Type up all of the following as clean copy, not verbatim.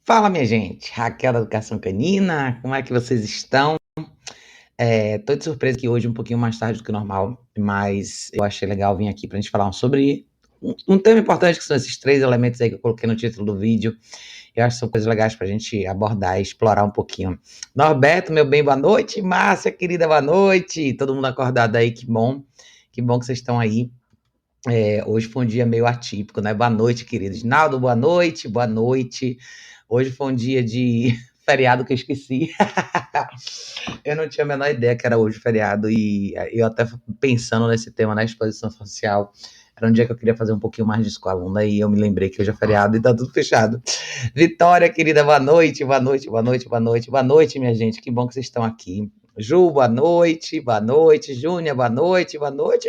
Fala, minha gente. Raquel da Educação Canina, como é que vocês estão? Tô de surpresa que hoje um pouquinho mais tarde do que o normal, mas eu achei legal vir aqui pra gente falar sobre um tema importante, que são esses três elementos aí que eu coloquei no título do vídeo. Eu acho que são coisas legais pra gente abordar e explorar um pouquinho. Norberto, meu bem, boa noite. Márcia, querida, boa noite. Todo mundo acordado aí, que bom. Que bom que vocês estão aí. Hoje foi um dia meio atípico, né? Boa noite, queridos. Naldo, boa noite, boa noite. Hoje foi um dia de feriado que eu esqueci. Eu não tinha a menor ideia que era hoje feriado e eu até pensando nesse tema na exposição social. Era um dia que eu queria fazer um pouquinho mais disso com a aluna e eu me lembrei que hoje é feriado e tá tudo fechado. Vitória, querida, boa noite, boa noite, boa noite, boa noite, boa noite, minha gente. Que bom que vocês estão aqui. Ju, boa noite, boa noite. Júnia, boa noite,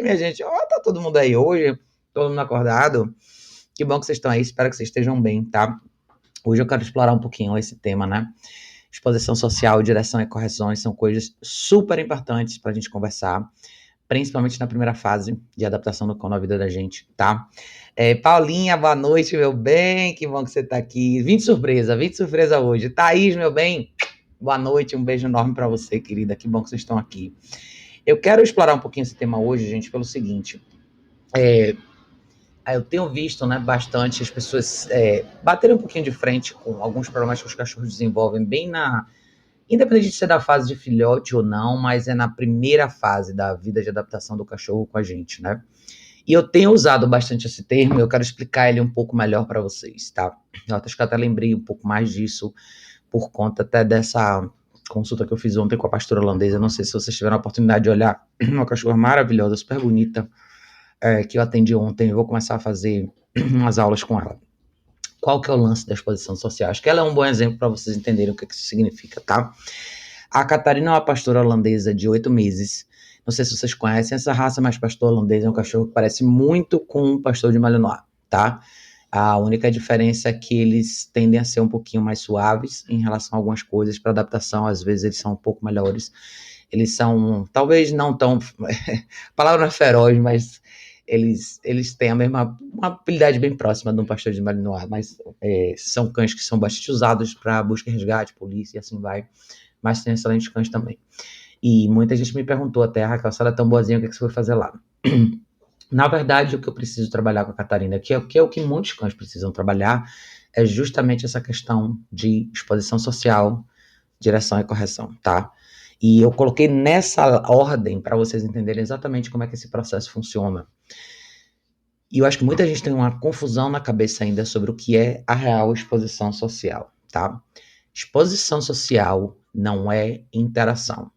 minha gente. Ó, tá todo mundo aí hoje, todo mundo acordado. Que bom que vocês estão aí, espero que vocês estejam bem, tá? Hoje eu quero explorar um pouquinho esse tema, né? Exposição social, direção e correções são coisas super importantes para a gente conversar, principalmente na primeira fase de adaptação do cão na vida da gente, tá? Paulinha, boa noite, meu bem, que bom que você tá aqui. Vim de surpresa hoje. Thaís, meu bem, boa noite, um beijo enorme para você, querida, que bom que vocês estão aqui. Eu quero explorar um pouquinho esse tema hoje, gente, pelo seguinte. Eu tenho visto, né, bastante as pessoas baterem um pouquinho de frente com alguns problemas que os cachorros desenvolvem bem independente de ser da fase de filhote ou não, mas é na primeira fase da vida de adaptação do cachorro com a gente, né? E eu tenho usado bastante esse termo, eu quero explicar ele um pouco melhor para vocês, tá? Eu acho que até lembrei um pouco mais disso por conta até dessa consulta que eu fiz ontem com a pastora holandesa. Não sei se vocês tiveram a oportunidade de olhar, uma cachorra maravilhosa, super bonita, que eu atendi ontem. Eu vou começar a fazer umas aulas com ela. Qual que é o lance da exposição social? Acho que ela é um bom exemplo para vocês entenderem o que isso significa, tá? A Catarina é uma pastora holandesa de 8 meses. Não sei se vocês conhecem essa raça, mas pastor holandês é um cachorro que parece muito com um pastor de Malinois, tá? A única diferença é que eles tendem a ser um pouquinho mais suaves em relação a algumas coisas. Para adaptação, às vezes eles são um pouco melhores. Eles são, talvez não tão, a palavra não é feroz, mas eles têm uma habilidade bem próxima de um pastor de Malinois, mas são cães que são bastante usados para busca e resgate, polícia e assim vai, mas tem excelentes cães também. E muita gente me perguntou até, Raquel, se ela é tão boazinha, o que você foi fazer lá? Na verdade, o que eu preciso trabalhar com a Catarina, que é o que muitos cães precisam trabalhar, é justamente essa questão de exposição social, direção e correção, tá? E eu coloquei nessa ordem para vocês entenderem exatamente como é que esse processo funciona. E eu acho que muita gente tem uma confusão na cabeça ainda sobre o que é a real exposição social, tá? Exposição social não é interação.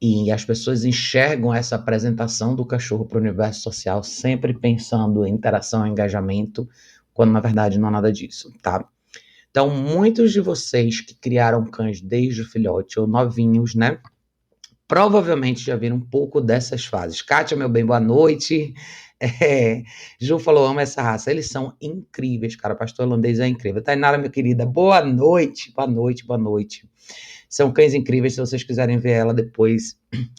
E as pessoas enxergam essa apresentação do cachorro para o universo social sempre pensando em interação e engajamento, quando na verdade não é nada disso, tá? Então, muitos de vocês que criaram cães desde o filhote ou novinhos, né? Provavelmente já viram um pouco dessas fases. Kátia, meu bem, boa noite. Ju falou, amo essa raça. Eles são incríveis, cara. Pastor holandês é incrível. Tainara, minha querida, boa noite, boa noite, boa noite. São cães incríveis, se vocês quiserem ver ela depois,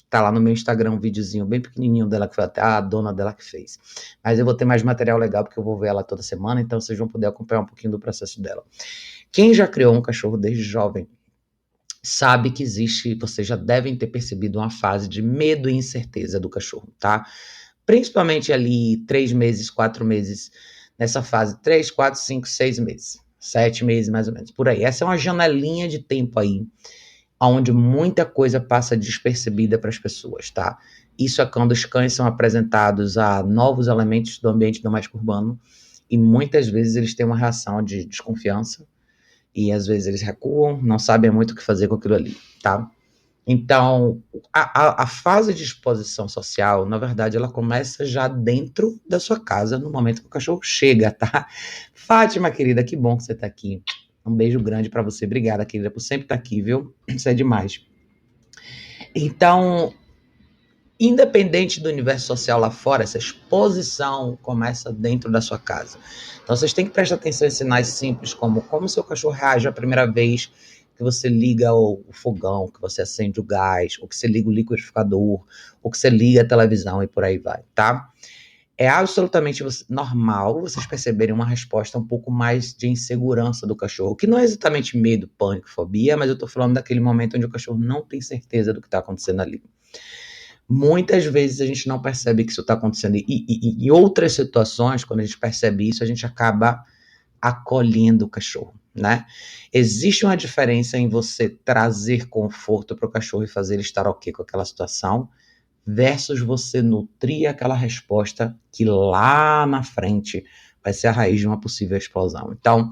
tá lá no meu Instagram um videozinho bem pequenininho dela, que foi até a dona dela que fez. Mas eu vou ter mais material legal, porque eu vou ver ela toda semana, então vocês vão poder acompanhar um pouquinho do processo dela. Quem já criou um cachorro desde jovem, sabe que existe, vocês já devem ter percebido uma fase de medo e incerteza do cachorro, tá? Principalmente ali 3 meses, 4 meses, nessa fase, 3, 4, 5, 6 meses, 7 meses mais ou menos, por aí. Essa é uma janelinha de tempo aí, onde muita coisa passa despercebida para as pessoas, tá? Isso é quando os cães são apresentados a novos elementos do ambiente doméstico urbano e muitas vezes eles têm uma reação de desconfiança e às vezes eles recuam, não sabem muito o que fazer com aquilo ali, tá? Então, a fase de exposição social, na verdade, ela começa já dentro da sua casa, no momento que o cachorro chega, tá? Fátima, querida, que bom que você tá aqui. Um beijo grande para você. Obrigada, querida, por sempre estar aqui, viu? Isso é demais. Então, independente do universo social lá fora, essa exposição começa dentro da sua casa. Então, vocês têm que prestar atenção em sinais simples, como seu cachorro reage a primeira vez que você liga o fogão, que você acende o gás, ou que você liga o liquidificador, ou que você liga a televisão e por aí vai, tá? É absolutamente normal vocês perceberem uma resposta um pouco mais de insegurança do cachorro, que não é exatamente medo, pânico, fobia, mas eu tô falando daquele momento onde o cachorro não tem certeza do que tá acontecendo ali. Muitas vezes a gente não percebe que isso está acontecendo. E em outras situações, quando a gente percebe isso, a gente acaba acolhendo o cachorro, né? Existe uma diferença em você trazer conforto para o cachorro e fazer ele estar ok com aquela situação, versus você nutrir aquela resposta que lá na frente vai ser a raiz de uma possível explosão. Então,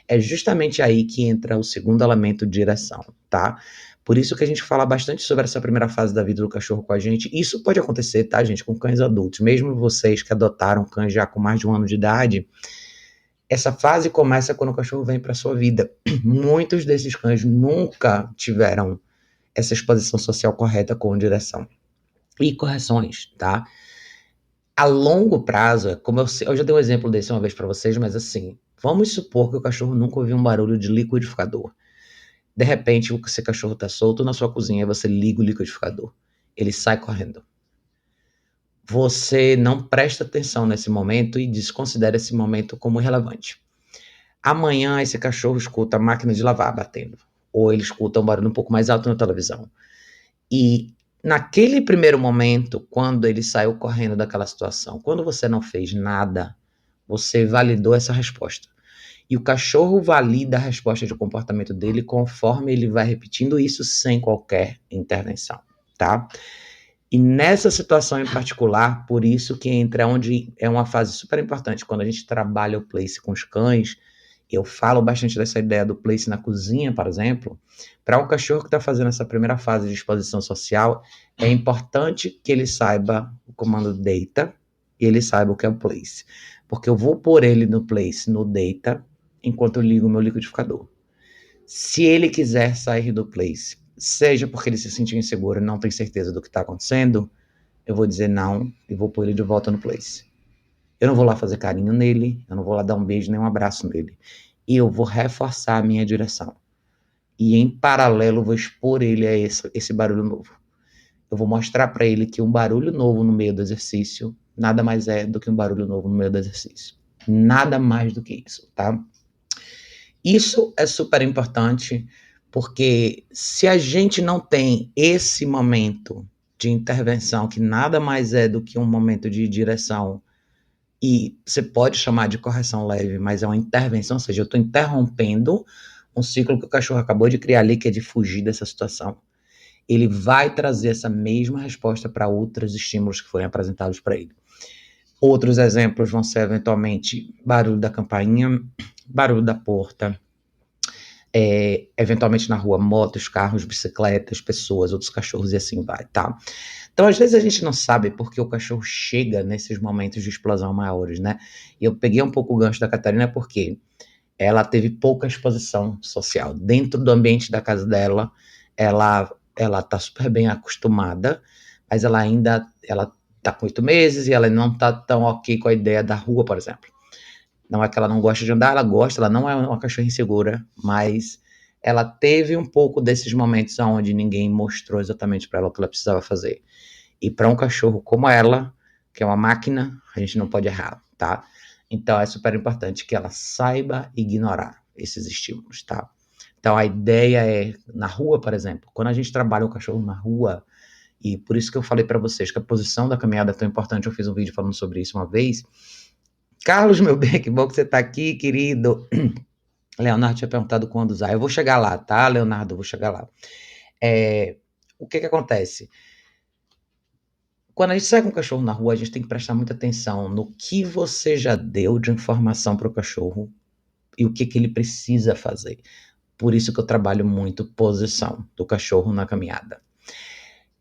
é justamente aí que entra o segundo elemento de direção, tá? Por isso que a gente fala bastante sobre essa primeira fase da vida do cachorro com a gente. Isso pode acontecer, tá, gente, com cães adultos. Mesmo vocês que adotaram cães já com mais de 1 ano de idade, essa fase começa quando o cachorro vem para sua vida. Muitos desses cães nunca tiveram essa exposição social correta com direção e correções, tá? A longo prazo, como eu já dei um exemplo desse uma vez para vocês, mas assim, vamos supor que o cachorro nunca ouviu um barulho de liquidificador. De repente, esse cachorro tá solto na sua cozinha e você liga o liquidificador. Ele sai correndo. Você não presta atenção nesse momento e desconsidera esse momento como irrelevante. Amanhã, esse cachorro escuta a máquina de lavar batendo. Ou ele escuta um barulho um pouco mais alto na televisão. E naquele primeiro momento, quando ele saiu correndo daquela situação, quando você não fez nada, você validou essa resposta. E o cachorro valida a resposta de comportamento dele conforme ele vai repetindo isso sem qualquer intervenção, tá? E nessa situação em particular, por isso que entra onde é uma fase super importante, quando a gente trabalha o place com os cães, eu falo bastante dessa ideia do place na cozinha, por exemplo. Para um cachorro que está fazendo essa primeira fase de exposição social, é importante que ele saiba o comando deita e ele saiba o que é o place. Porque eu vou pôr ele no place, no deita, enquanto eu ligo o meu liquidificador. Se ele quiser sair do place, seja porque ele se sentiu inseguro e não tem certeza do que está acontecendo, eu vou dizer não e vou pôr ele de volta no place. Eu não vou lá fazer carinho nele, eu não vou lá dar um beijo nem um abraço nele. E eu vou reforçar a minha direção. E em paralelo vou expor ele a esse barulho novo. Eu vou mostrar para ele que um barulho novo no meio do exercício nada mais é do que um barulho novo no meio do exercício. Nada mais do que isso, tá? Isso é super importante, porque se a gente não tem esse momento de intervenção, que nada mais é do que um momento de direção, e você pode chamar de correção leve, mas é uma intervenção, ou seja, eu estou interrompendo um ciclo que o cachorro acabou de criar ali, que é de fugir dessa situação. Ele vai trazer essa mesma resposta para outros estímulos que forem apresentados para ele. Outros exemplos vão ser, eventualmente, barulho da campainha, barulho da porta, eventualmente na rua, motos, carros, bicicletas, pessoas, outros cachorros e assim vai, tá? Então, às vezes a gente não sabe porque o cachorro chega nesses momentos de explosão maiores, né? E eu peguei um pouco o gancho da Catarina porque ela teve pouca exposição social. Dentro do ambiente da casa dela, ela tá super bem acostumada, mas ela tá com 8 meses e ela não tá tão ok com a ideia da rua, por exemplo. Não é que ela não gosta de andar, ela gosta, ela não é uma cachorra insegura, mas ela teve um pouco desses momentos onde ninguém mostrou exatamente para ela o que ela precisava fazer. E para um cachorro como ela, que é uma máquina, a gente não pode errar, tá? Então é super importante que ela saiba ignorar esses estímulos, tá? Então a ideia é, na rua, por exemplo, quando a gente trabalha o cachorro na rua, e por isso que eu falei para vocês que a posição da caminhada é tão importante, eu fiz um vídeo falando sobre isso uma vez. Carlos, meu bem, que bom que você tá aqui, querido. Leonardo tinha perguntado quando usar. Eu vou chegar lá, tá, Leonardo? Eu vou chegar lá. O que acontece? Quando a gente sai com o cachorro na rua, a gente tem que prestar muita atenção no que você já deu de informação para o cachorro e o que ele precisa fazer. Por isso que eu trabalho muito posição do cachorro na caminhada.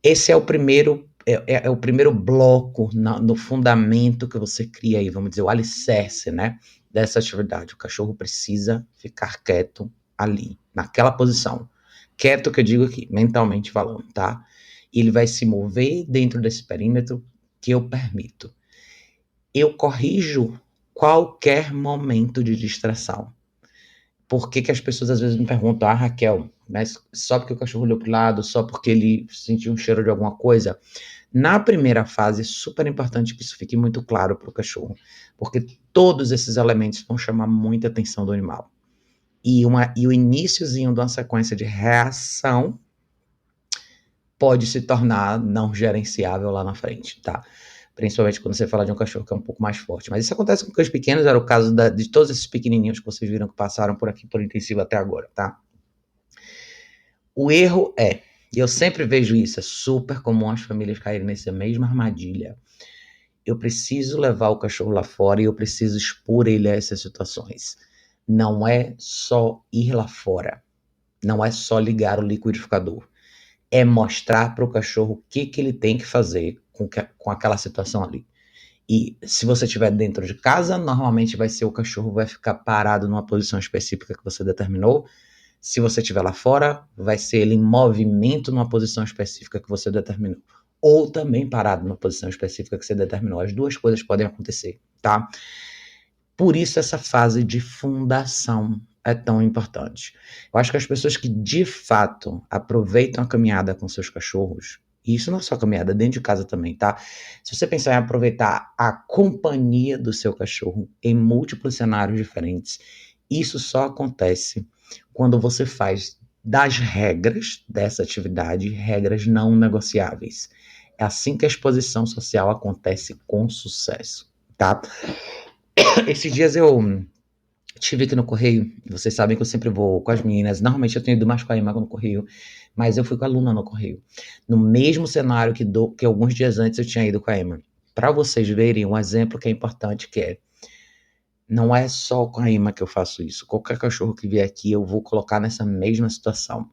Esse é o primeiro, é o primeiro bloco no fundamento que você cria aí, vamos dizer, o alicerce, né, dessa atividade. O cachorro precisa ficar quieto ali, naquela posição. Quieto que eu digo aqui, mentalmente falando, tá? E ele vai se mover dentro desse perímetro que eu permito. Eu corrijo qualquer momento de distração. Por que que as pessoas às vezes me perguntam, Raquel, mas só porque o cachorro olhou pro lado, só porque ele sentiu um cheiro de alguma coisa? Na primeira fase, é super importante que isso fique muito claro para o cachorro, porque todos esses elementos vão chamar muita atenção do animal. E o iniciozinho de uma sequência de reação pode se tornar não gerenciável lá na frente, tá? Principalmente quando você fala de um cachorro que é um pouco mais forte. Mas isso acontece com cães pequenos, era o caso de todos esses pequenininhos que vocês viram que passaram por aqui por intensivo até agora, tá? O erro e eu sempre vejo isso, é super comum as famílias caírem nessa mesma armadilha. Eu preciso levar o cachorro lá fora e eu preciso expor ele a essas situações. Não é só ir lá fora, não é só ligar o liquidificador, é mostrar para o cachorro o que, que ele tem que fazer com aquela situação ali. E se você estiver dentro de casa, normalmente vai ser o cachorro vai ficar parado numa posição específica que você determinou. Se você estiver lá fora, vai ser ele em movimento numa posição específica que você determinou. Ou também parado numa posição específica que você determinou. As duas coisas podem acontecer, tá? Por isso essa fase de fundação é tão importante. Eu acho que as pessoas que de fato aproveitam a caminhada com seus cachorros, e isso não é só caminhada, dentro de casa também, tá? Se você pensar em aproveitar a companhia do seu cachorro em múltiplos cenários diferentes, isso só acontece quando você faz das regras dessa atividade regras não negociáveis. É assim que a exposição social acontece com sucesso, tá? Esses dias eu estive aqui no Correio, vocês sabem que eu sempre vou com as meninas, normalmente eu tenho ido mais com a Emma no Correio, mas eu fui com a Luna no Correio, no mesmo cenário que alguns dias antes eu tinha ido com a Emma, para vocês verem um exemplo que é importante, que é, não é só com a Emma que eu faço isso, qualquer cachorro que vier aqui eu vou colocar nessa mesma situação.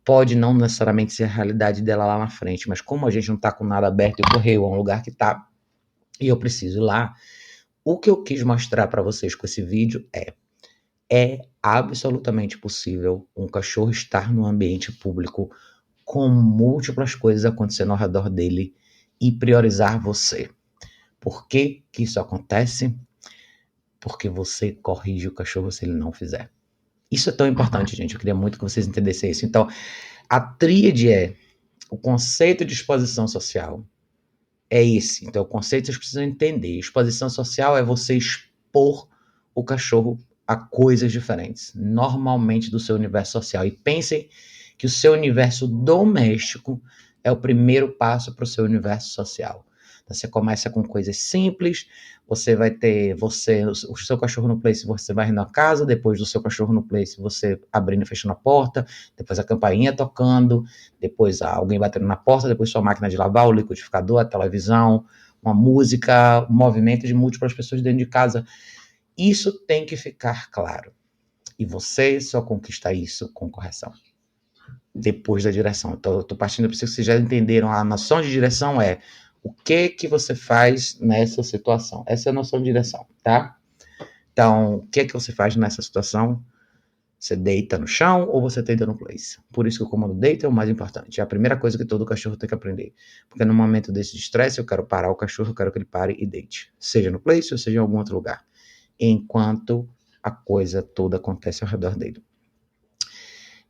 Pode não necessariamente ser a realidade dela lá na frente, mas como a gente não tá com nada aberto e o Correio é um lugar que tá, e eu preciso ir lá, o que eu quis mostrar para vocês com esse vídeo é absolutamente possível um cachorro estar no ambiente público com múltiplas coisas acontecendo ao redor dele e priorizar você. Por que que isso acontece? Porque você corrige o cachorro se ele não fizer. Isso é tão importante, gente. Eu queria muito que vocês entendessem isso. Então, a tríade é o conceito de exposição social. É esse. Então, o conceito vocês precisam entender. Exposição social é você expor o cachorro a coisas diferentes, normalmente do seu universo social. E pensem que o seu universo doméstico é o primeiro passo para o seu universo social. Então, você começa com coisas simples, você vai ter o seu cachorro no place, você vai na casa, depois do seu cachorro no place, você abrindo e fechando a porta, depois a campainha tocando, depois alguém batendo na porta, depois sua máquina de lavar, o liquidificador, a televisão, uma música, um movimento de múltiplas pessoas dentro de casa. Isso tem que ficar claro. E você só conquista isso com correção. Depois da direção. Então, eu estou partindo para vocês que vocês já entenderam. A noção de direção é o que você faz nessa situação. Essa é a noção de direção, tá? Então, o que você faz nessa situação? Você deita no chão ou você deita no place? Por isso que o comando deita é o mais importante. É a primeira coisa que todo cachorro tem que aprender. Porque no momento desse de estresse, eu quero parar o cachorro, eu quero que ele pare e deite. Seja no place ou seja em algum outro lugar. Enquanto a coisa toda acontece ao redor dele.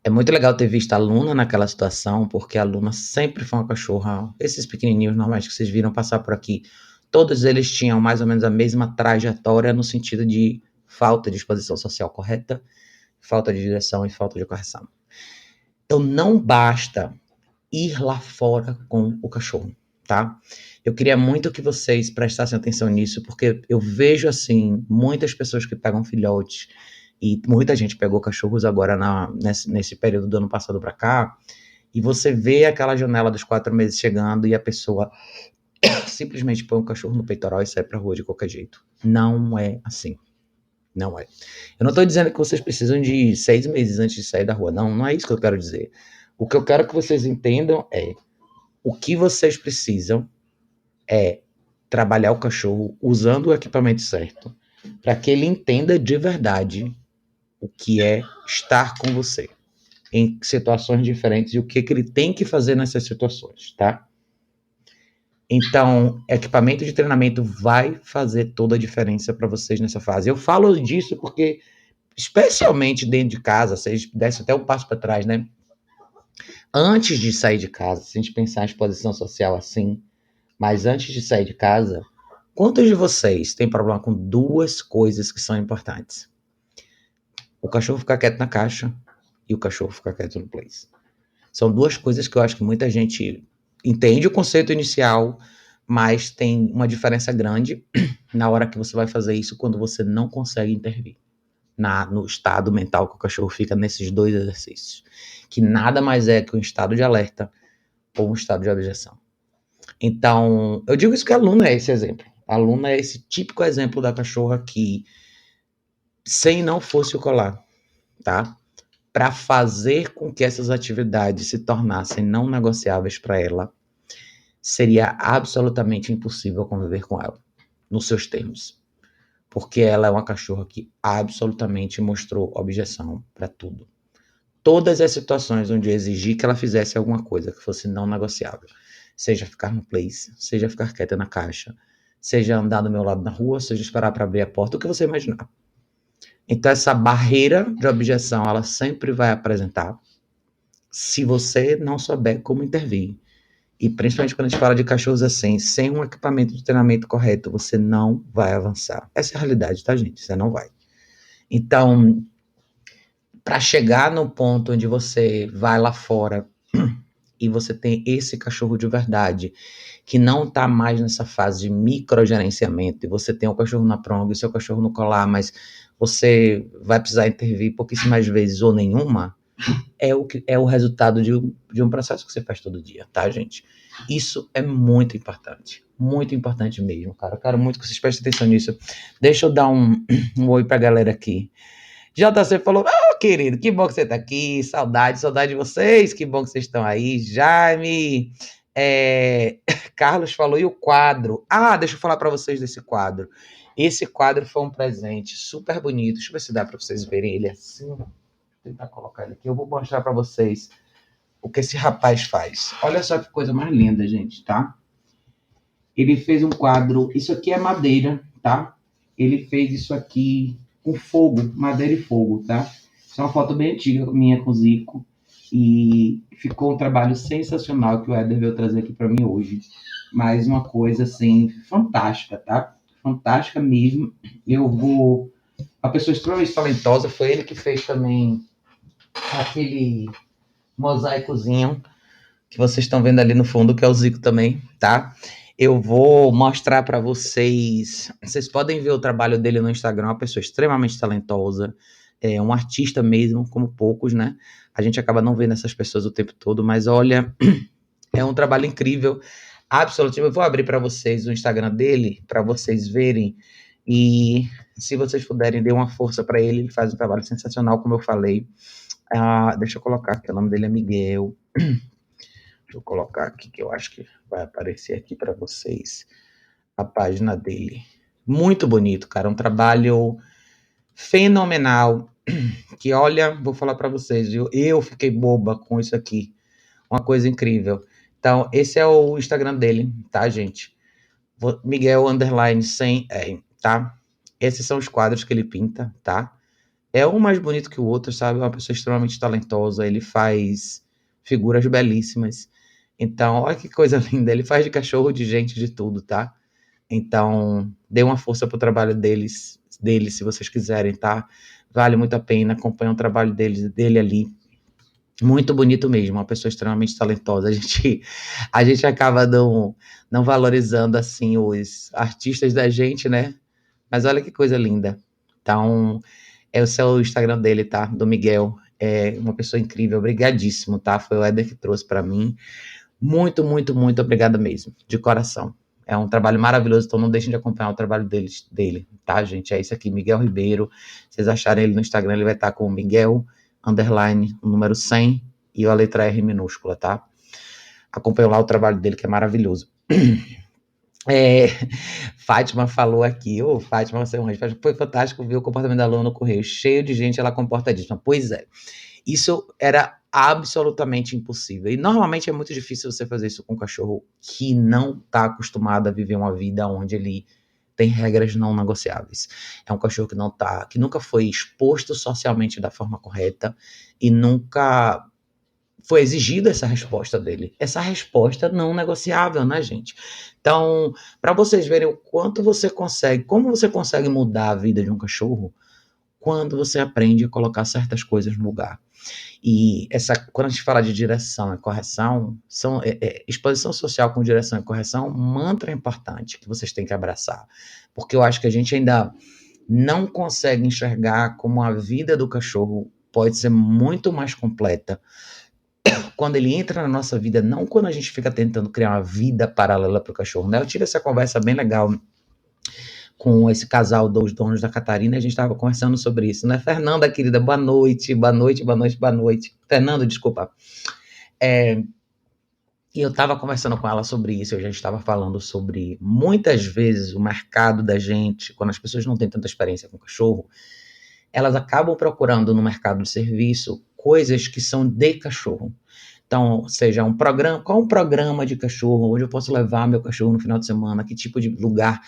É muito legal ter visto a Luna naquela situação, porque a Luna sempre foi uma cachorra. Esses pequenininhos normais que vocês viram passar por aqui, todos eles tinham mais ou menos a mesma trajetória no sentido de falta de exposição social correta, falta de direção e falta de correção. Então não basta ir lá fora com o cachorro, tá? Eu queria muito que vocês prestassem atenção nisso, porque eu vejo, assim, muitas pessoas que pegam filhotes, e muita gente pegou cachorros agora nesse período do ano passado para cá, e você vê aquela janela dos 4 meses chegando e a pessoa simplesmente põe o cachorro no peitoral e sai pra rua de qualquer jeito. Não é assim. Não é. Eu não estou dizendo que vocês precisam de 6 meses antes de sair da rua. Não, não é isso que eu quero dizer. O que eu quero que vocês entendam é o que vocês precisam é trabalhar o cachorro usando o equipamento certo para que ele entenda de verdade o que é estar com você em situações diferentes e o que ele tem que fazer nessas situações, tá? Então, equipamento de treinamento vai fazer toda a diferença para vocês nessa fase. Eu falo disso porque especialmente dentro de casa, se a gente desse até um passo para trás, né? Antes de sair de casa, se a gente pensar em exposição social assim, mas antes de sair de casa, quantos de vocês têm problema com duas coisas que são importantes? O cachorro ficar quieto na caixa e o cachorro ficar quieto no place. São duas coisas que eu acho que muita gente entende o conceito inicial, mas tem uma diferença grande na hora que você vai fazer isso quando você não consegue intervir no estado mental que o cachorro fica nesses dois exercícios, que nada mais é que um estado de alerta ou um estado de objeção. Então, eu digo isso que a Luna é esse exemplo. A Luna é esse típico exemplo da cachorra que, sem não fosse o colar, tá? Para fazer com que essas atividades se tornassem não negociáveis para ela, seria absolutamente impossível conviver com ela, nos seus termos. Porque ela é uma cachorra que absolutamente mostrou objeção para tudo. Todas as situações onde eu exigi que ela fizesse alguma coisa que fosse não negociável, seja ficar no place, seja ficar quieta na caixa, seja andar do meu lado na rua, seja esperar para abrir a porta, o que você imaginar. Então essa barreira de objeção, ela sempre vai apresentar se você não souber como intervir. E principalmente quando a gente fala de cachorros assim, sem um equipamento de treinamento correto, você não vai avançar. Essa é a realidade, tá, gente? Você não vai. Então, para chegar no ponto onde você vai lá fora e você tem esse cachorro de verdade, que não está mais nessa fase de microgerenciamento, e você tem o cachorro na pronga e o seu cachorro no colar, mas você vai precisar intervir pouquíssimas vezes ou nenhuma, é o resultado de um processo que você faz todo dia, tá, gente? Isso é muito importante mesmo, cara. Eu quero muito que vocês prestem atenção nisso. Deixa eu dar um oi pra galera aqui. JC falou, querido, que bom que você tá aqui, saudade de vocês, que bom que vocês estão aí. Jaime, Carlos falou, e o quadro? Deixa eu falar para vocês desse quadro. Esse quadro foi um presente super bonito, deixa eu ver se dá para vocês verem ele assim. Vou tentar colocar ele aqui, eu vou mostrar para vocês o que esse rapaz faz. Olha só que coisa mais linda, gente, tá? Ele fez um quadro, isso aqui é madeira, tá? Ele fez isso aqui com fogo, madeira e fogo, tá? Isso é uma foto bem antiga minha com o Zico. E ficou um trabalho sensacional que o Éder veio trazer aqui para mim hoje. Mas uma coisa, assim, fantástica, tá? Fantástica mesmo. A pessoa extremamente talentosa, foi ele que fez também aquele mosaicozinho que vocês estão vendo ali no fundo, que é o Zico também, tá? Eu vou mostrar para vocês. Vocês podem ver o trabalho dele no Instagram, uma pessoa extremamente talentosa, é um artista mesmo, como poucos, né? A gente acaba não vendo essas pessoas o tempo todo, mas olha, é um trabalho incrível, absolutamente. Eu vou abrir para vocês o Instagram dele, para vocês verem, e se vocês puderem, dê uma força para ele. Ele faz um trabalho sensacional, como eu falei. Deixa eu colocar aqui, o nome dele é Miguel. Deixa eu colocar aqui, que eu acho que vai aparecer aqui para vocês a página dele. Muito bonito, cara. Um trabalho fenomenal. Que olha, vou falar para vocês, viu? Eu fiquei boba com isso aqui. Uma coisa incrível. Então, esse é o Instagram dele, tá, gente? Miguel underline 100, tá? Esses são os quadros que ele pinta, tá? É um mais bonito que o outro, sabe? É uma pessoa extremamente talentosa. Ele faz figuras belíssimas. Então, olha que coisa linda. Ele faz de cachorro, de gente, de tudo, tá? Então, dê uma força pro trabalho dele, se vocês quiserem, tá? Vale muito a pena. Acompanha o trabalho dele ali. Muito bonito mesmo, uma pessoa extremamente talentosa. A gente acaba não valorizando, assim, os artistas da gente, né? Mas olha que coisa linda. Então, esse é o Instagram dele, tá? Do Miguel. É uma pessoa incrível, obrigadíssimo, tá? Foi o Éder que trouxe para mim. Muito, muito, muito obrigada mesmo, de coração. É um trabalho maravilhoso, então não deixem de acompanhar o trabalho dele, tá, gente? É isso aqui, Miguel Ribeiro. Se vocês acharem ele no Instagram, ele vai estar com o Miguel, underline, o número 100 e a letra R minúscula, tá? Acompanhem lá o trabalho dele, que é maravilhoso. Fátima falou aqui, Fátima, você é um anjo. Foi fantástico ver o comportamento da Luna no Correio, cheio de gente, ela comportadíssima. Pois é, isso era absolutamente impossível. E normalmente é muito difícil você fazer isso com um cachorro que não está acostumado a viver uma vida onde ele tem regras não negociáveis. É um cachorro que nunca foi exposto socialmente da forma correta e nunca foi exigida essa resposta dele. Essa resposta não negociável, né, gente? Então, para vocês verem o quanto você consegue, como você consegue mudar a vida de um cachorro, quando você aprende a colocar certas coisas no lugar. E quando a gente fala de direção e correção, exposição social com direção e correção, um mantra importante que vocês têm que abraçar. Porque eu acho que a gente ainda não consegue enxergar como a vida do cachorro pode ser muito mais completa quando ele entra na nossa vida, não quando a gente fica tentando criar uma vida paralela para o cachorro, né? Eu tive essa conversa bem legal com esse casal dos donos da Catarina, a gente estava conversando sobre isso, né? Fernanda, querida, boa noite, boa noite, boa noite, boa noite. Fernando, desculpa. E eu estava conversando com ela sobre isso, eu já estava falando sobre, muitas vezes, o mercado da gente, quando as pessoas não têm tanta experiência com cachorro, elas acabam procurando no mercado de serviço coisas que são de cachorro. Então, seja um programa, qual um programa de cachorro, onde eu posso levar meu cachorro no final de semana, que tipo de lugar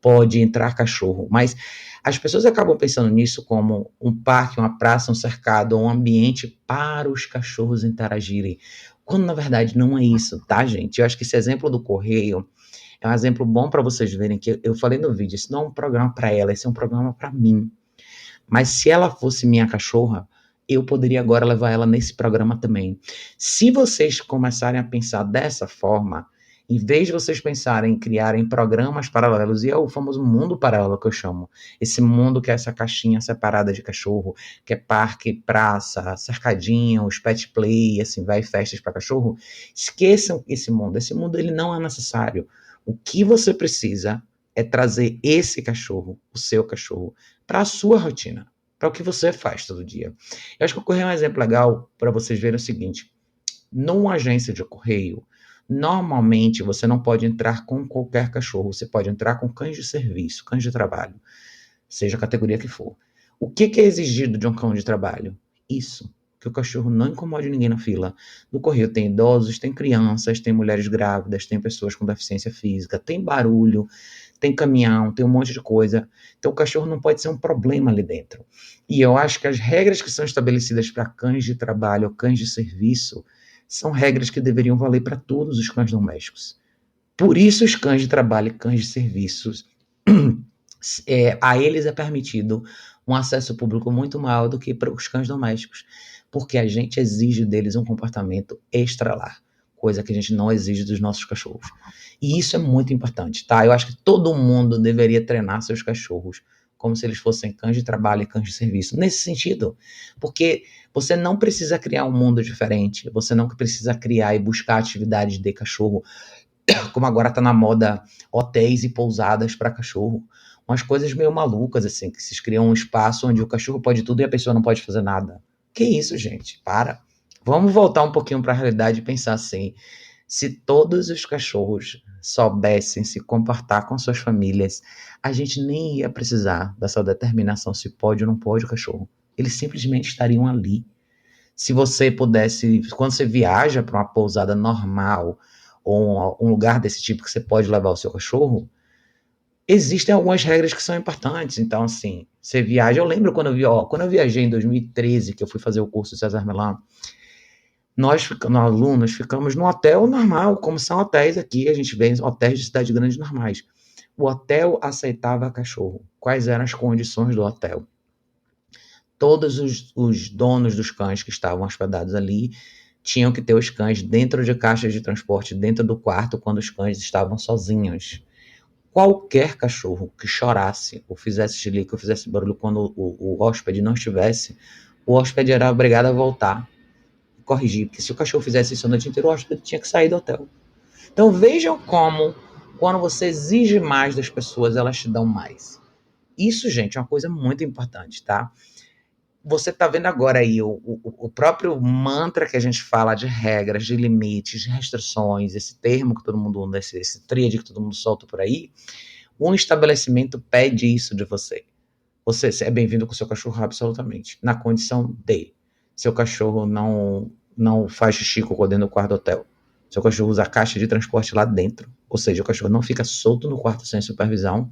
pode entrar cachorro. Mas as pessoas acabam pensando nisso como um parque, uma praça, um cercado, um ambiente para os cachorros interagirem. Quando na verdade não é isso, tá, gente? Eu acho que esse exemplo do correio é um exemplo bom para vocês verem que eu falei no vídeo, isso não é um programa para ela, esse é um programa para mim. Mas se ela fosse minha cachorra, eu poderia agora levar ela nesse programa também. Se vocês começarem a pensar dessa forma, em vez de vocês pensarem em criarem programas paralelos, e é o famoso mundo paralelo que eu chamo, esse mundo que é essa caixinha separada de cachorro, que é parque, praça, cercadinhos, pet play, assim, vai festas para cachorro, esqueçam esse mundo. Esse mundo ele não é necessário. O que você precisa é trazer esse cachorro, o seu cachorro, para a sua rotina, para o que você faz todo dia. Eu acho que o correio é um exemplo legal para vocês verem o seguinte: numa agência de correio, normalmente você não pode entrar com qualquer cachorro, você pode entrar com cães de serviço, cães de trabalho, seja a categoria que for. O que é exigido de um cão de trabalho? Isso, que o cachorro não incomode ninguém na fila. No correio tem idosos, tem crianças, tem mulheres grávidas, tem pessoas com deficiência física, tem barulho, tem caminhão, tem um monte de coisa. Então o cachorro não pode ser um problema ali dentro. E eu acho que as regras que são estabelecidas para cães de trabalho ou cães de serviço são regras que deveriam valer para todos os cães domésticos. Por isso os cães de trabalho e cães de serviços, a eles é permitido um acesso público muito maior do que para os cães domésticos, porque a gente exige deles um comportamento extra-lar, coisa que a gente não exige dos nossos cachorros. E isso é muito importante, tá? Eu acho que todo mundo deveria treinar seus cachorros como se eles fossem cães de trabalho e cães de serviço, nesse sentido, porque você não precisa criar um mundo diferente, você não precisa criar e buscar atividades de cachorro, como agora está na moda hotéis e pousadas para cachorro, umas coisas meio malucas, assim, que se criam um espaço onde o cachorro pode tudo e a pessoa não pode fazer nada. Que isso, gente? Para. Vamos voltar um pouquinho para a realidade e pensar assim: se todos os cachorros soubessem se comportar com suas famílias, a gente nem ia precisar dessa determinação se pode ou não pode o cachorro. Eles simplesmente estariam ali. Se você pudesse, quando você viaja para uma pousada normal, ou um lugar desse tipo que você pode levar o seu cachorro, existem algumas regras que são importantes. Então, assim, você viaja. Eu lembro quando eu viajei em 2013, que eu fui fazer o curso César Millan, nós, alunos, ficamos num hotel normal, como são hotéis aqui, a gente vê em hotéis de cidade grande normais. O hotel aceitava cachorro. Quais eram as condições do hotel? Todos os donos dos cães que estavam hospedados ali tinham que ter os cães dentro de caixas de transporte, dentro do quarto, quando os cães estavam sozinhos. Qualquer cachorro que chorasse, ou fizesse xilique, ou fizesse barulho quando o hóspede não estivesse, o hóspede era obrigado a voltar e corrigir, porque se o cachorro fizesse isso a noite inteira, o hóspede tinha que sair do hotel. Então vejam como, quando você exige mais das pessoas, elas te dão mais. Isso, gente, é uma coisa muito importante, tá? Você está vendo agora aí o próprio mantra que a gente fala de regras, de limites, de restrições, esse termo que todo mundo usa, esse tríade que todo mundo solta por aí. Um estabelecimento pede isso de você. Você é bem-vindo com o seu cachorro absolutamente, na condição de seu cachorro não faz xixi cocô dentro do quarto do hotel. Seu cachorro usa a caixa de transporte lá dentro, ou seja, o cachorro não fica solto no quarto sem supervisão,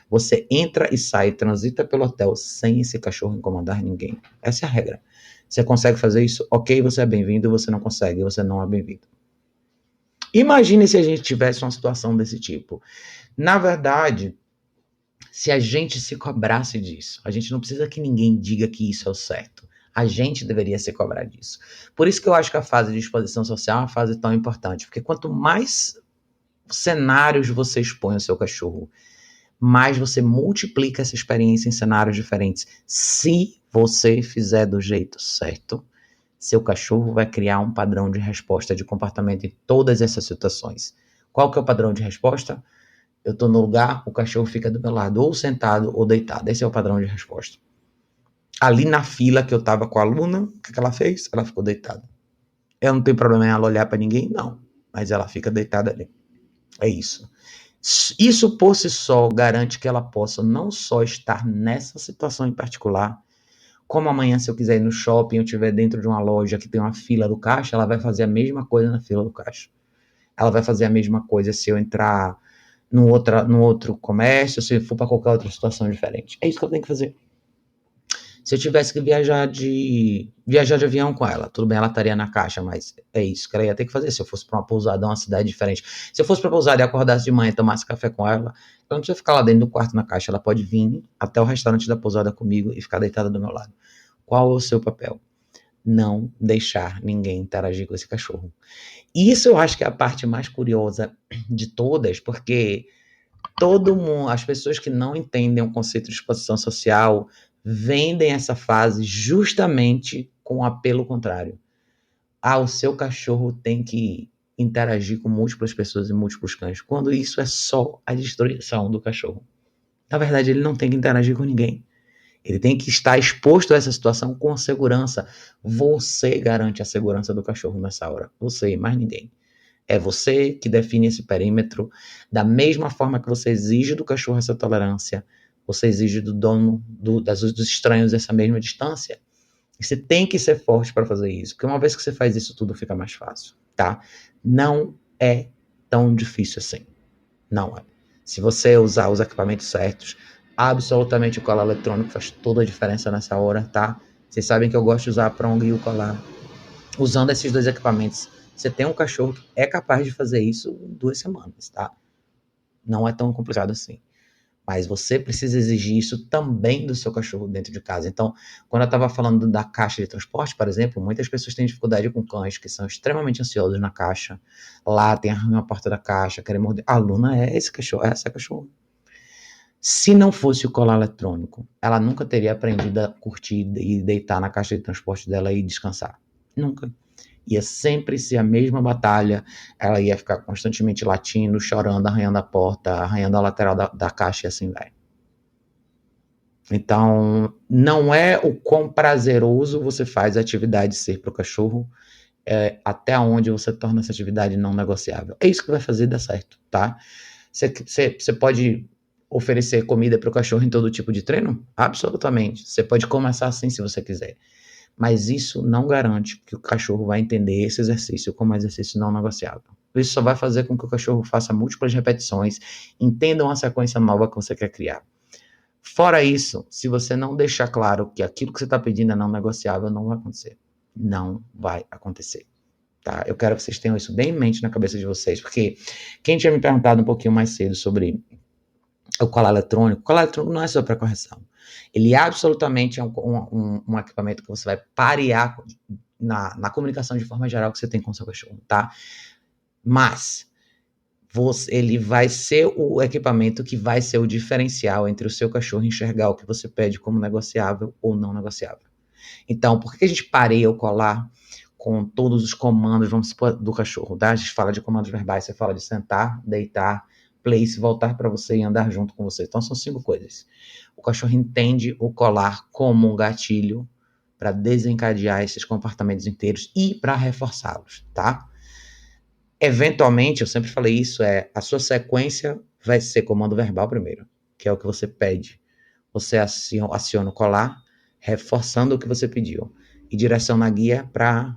Você entra e sai, transita pelo hotel sem esse cachorro incomodar ninguém. Essa é a regra. Você consegue fazer isso? Ok, você é bem-vindo. Você não consegue, você não é bem-vindo. Imagine se a gente tivesse uma situação desse tipo. Na verdade, se a gente se cobrasse disso, a gente não precisa que ninguém diga que isso é o certo. A gente deveria se cobrar disso. Por isso que eu acho que a fase de exposição social é uma fase tão importante, porque quanto mais cenários você expõe ao seu cachorro, mais você multiplica essa experiência em cenários diferentes. Se você fizer do jeito certo, seu cachorro vai criar um padrão de resposta de comportamento em todas essas situações. Qual que é o padrão de resposta? Eu tô no lugar, o cachorro fica do meu lado, ou sentado ou deitado. Esse é o padrão de resposta. Ali na fila que eu tava com a aluna, o que ela fez? Ela ficou deitada. Eu não tenho problema em ela olhar para ninguém? Não. Mas ela fica deitada ali. É isso. Isso por si só garante que ela possa não só estar nessa situação em particular, como amanhã, se eu quiser ir no shopping, eu estiver dentro de uma loja que tem uma fila do caixa, ela vai fazer a mesma coisa na fila do caixa. Ela vai fazer a mesma coisa se eu entrar no outro comércio, se for para qualquer outra situação diferente. É isso que eu tenho que fazer. Se eu tivesse que viajar de avião com ela, tudo bem, ela estaria na caixa, mas é isso que ela ia ter que fazer. Se eu fosse para uma pousada, uma cidade diferente. Se eu fosse para pousada e acordasse de manhã e tomasse café com ela não precisa ficar lá dentro do quarto na caixa. Ela pode vir até o restaurante da pousada comigo e ficar deitada do meu lado. Qual é o seu papel? Não deixar ninguém interagir com esse cachorro. E isso eu acho que é a parte mais curiosa de todas, porque todo mundo, as pessoas que não entendem o conceito de exposição social vendem essa fase justamente com o apelo contrário. Ah, o seu cachorro tem que interagir com múltiplas pessoas e múltiplos cães, quando isso é só a destruição do cachorro. Na verdade, ele não tem que interagir com ninguém. Ele tem que estar exposto a essa situação com segurança. Você garante a segurança do cachorro nessa hora. Você e mais ninguém. É você que define esse perímetro. Da mesma forma que você exige do cachorro essa tolerância, você exige do dono, dos estranhos essa mesma distância. E você tem que ser forte para fazer isso, porque uma vez que você faz isso, tudo fica mais fácil, tá? Não é tão difícil assim. Não é. Se você usar os equipamentos certos, absolutamente o colar eletrônico faz toda a diferença nessa hora, tá? Vocês sabem que eu gosto de usar a prong e o colar. Usando esses dois equipamentos, você tem um cachorro que é capaz de fazer isso em 2 semanas, tá? Não é tão complicado assim. Mas você precisa exigir isso também do seu cachorro dentro de casa. Então, quando eu estava falando da caixa de transporte, por exemplo, muitas pessoas têm dificuldade com cães que são extremamente ansiosos na caixa. Lá tem a porta da caixa, querem morder. A Luna é esse cachorro, é essa cachorra. Se não fosse o colar eletrônico, ela nunca teria aprendido a curtir e deitar na caixa de transporte dela e descansar. Nunca. Ia sempre ser a mesma batalha, ela ia ficar constantemente latindo, chorando, arranhando a porta, arranhando a lateral da caixa e assim vai. Então, não é o quão prazeroso você faz a atividade ser para o cachorro, é até onde você torna essa atividade não negociável. É isso que vai fazer dar certo, tá? Você pode oferecer comida para o cachorro em todo tipo de treino? Absolutamente. Você pode começar assim se você quiser. Mas isso não garante que o cachorro vai entender esse exercício como exercício não negociável. Isso só vai fazer com que o cachorro faça múltiplas repetições, entenda uma sequência nova que você quer criar. Fora isso, se você não deixar claro que aquilo que você está pedindo é não negociável, não vai acontecer. Não vai acontecer. Tá? Eu quero que vocês tenham isso bem em mente na cabeça de vocês, porque quem tinha me perguntado um pouquinho mais cedo sobre o colar eletrônico não é só para correção. Ele absolutamente é um equipamento que você vai parear na comunicação de forma geral que você tem com o seu cachorro, tá? Mas ele vai ser o equipamento que vai ser o diferencial entre o seu cachorro enxergar o que você pede como negociável ou não negociável. Então, por que a gente pareia o colar com todos os comandos, vamos supor, do cachorro, tá? A gente fala de comandos verbais, você fala de sentar, deitar, place, voltar para você e andar junto com você. Então, são 5 coisas. O cachorro entende o colar como um gatilho para desencadear esses comportamentos inteiros e para reforçá-los, tá? Eventualmente, eu sempre falei isso, a sua sequência vai ser comando verbal primeiro, que é o que você pede. Você aciona o colar, reforçando o que você pediu. E direção na guia para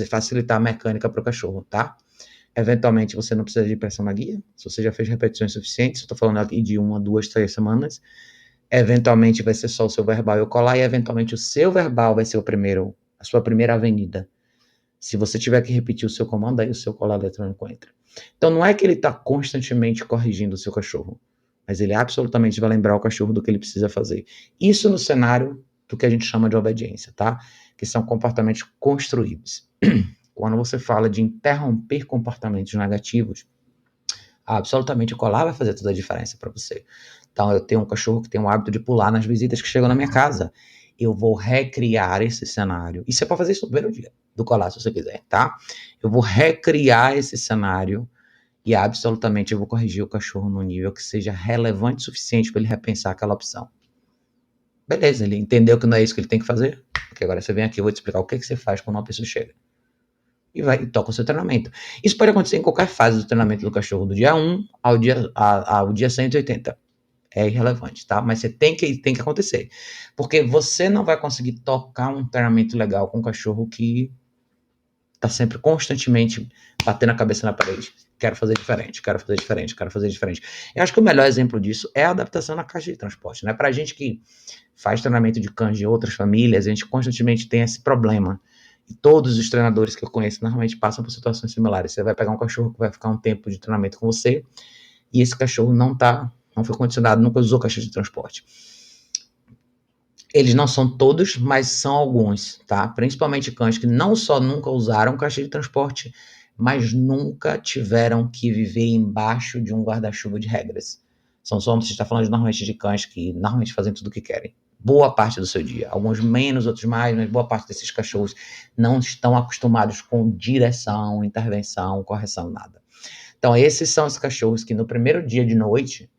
facilitar a mecânica para o cachorro, tá? Eventualmente, você não precisa de pressão na guia. Se você já fez repetições suficientes, eu estou falando aqui de 1, 2, 3 semanas. Eventualmente, vai ser só o seu verbal e o colar, e eventualmente o seu verbal vai ser a sua primeira avenida. Se você tiver que repetir o seu comando, aí o seu colar eletrônico entra. Então, não é que ele está constantemente corrigindo o seu cachorro, mas ele absolutamente vai lembrar o cachorro do que ele precisa fazer. Isso no cenário do que a gente chama de obediência, tá? Que são comportamentos construídos. Quando você fala de interromper comportamentos negativos, absolutamente o colar vai fazer toda a diferença para você. Então, eu tenho um cachorro que tem o hábito de pular nas visitas que chegam na minha casa. Eu vou recriar esse cenário. E você pode fazer isso no primeiro dia do colar, se você quiser, tá? Eu vou recriar esse cenário e absolutamente eu vou corrigir o cachorro no nível que seja relevante o suficiente para ele repensar aquela opção. Beleza, ele entendeu que não é isso que ele tem que fazer? Porque agora você vem aqui, eu vou te explicar o que você faz quando uma pessoa chega. E toca o seu treinamento. Isso pode acontecer em qualquer fase do treinamento do cachorro, do dia 1 ao dia 180. É irrelevante, tá? Mas você tem que acontecer. Porque você não vai conseguir tocar um treinamento legal com um cachorro que tá sempre constantemente batendo a cabeça na parede. Quero fazer diferente, quero fazer diferente, quero fazer diferente. Eu acho que o melhor exemplo disso é a adaptação na caixa de transporte, né? Pra gente que faz treinamento de cães de outras famílias, a gente constantemente tem esse problema. E todos os treinadores que eu conheço normalmente passam por situações similares. Você vai pegar um cachorro que vai ficar um tempo de treinamento com você e esse cachorro não foi condicionado, nunca usou caixa de transporte. Eles não são todos, mas são alguns, tá? Principalmente cães que não só nunca usaram caixa de transporte, mas nunca tiveram que viver embaixo de um guarda-chuva de regras. Você está falando normalmente de cães que normalmente fazem tudo o que querem. Boa parte do seu dia. Alguns menos, outros mais, mas boa parte desses cachorros não estão acostumados com direção, intervenção, correção, nada. Então, esses são os cachorros que no primeiro dia de noite,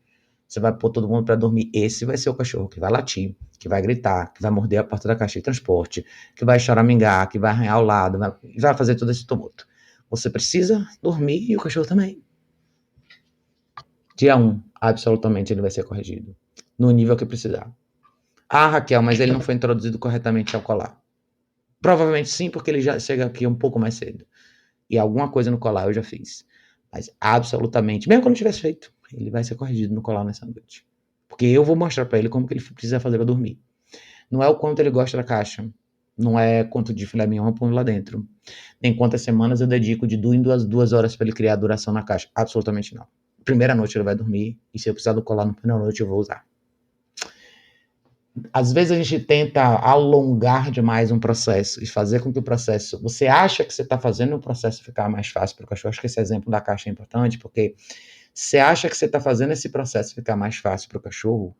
você vai pôr todo mundo para dormir. Esse vai ser o cachorro que vai latir, que vai gritar, que vai morder a porta da caixa de transporte, que vai choramingar, que vai arranhar ao lado, vai fazer todo esse tumulto. Você precisa dormir e o cachorro também. Dia 1, absolutamente ele vai ser corrigido. No nível que precisar. Ah, Raquel, mas ele não foi introduzido corretamente ao colar. Provavelmente sim, porque ele já chega aqui um pouco mais cedo. E alguma coisa no colar eu já fiz. Mas absolutamente, mesmo quando eu tivesse feito, ele vai ser corrigido no colar nessa noite. Porque eu vou mostrar para ele como que ele precisa fazer para dormir. Não é o quanto ele gosta da caixa. Não é quanto de filé mignon eu ponho lá dentro. Nem quantas semanas eu dedico de 2 em 2 horas para ele criar a duração na caixa. Absolutamente não. Primeira noite ele vai dormir. E se eu precisar do colar na primeira noite eu vou usar. Às vezes a gente tenta alongar demais um processo e fazer com que o processo... Você acha que você está fazendo o processo ficar mais fácil para o cachorro. Acho que esse exemplo da caixa é importante, porque você acha que você está fazendo esse processo ficar mais fácil para o cachorro,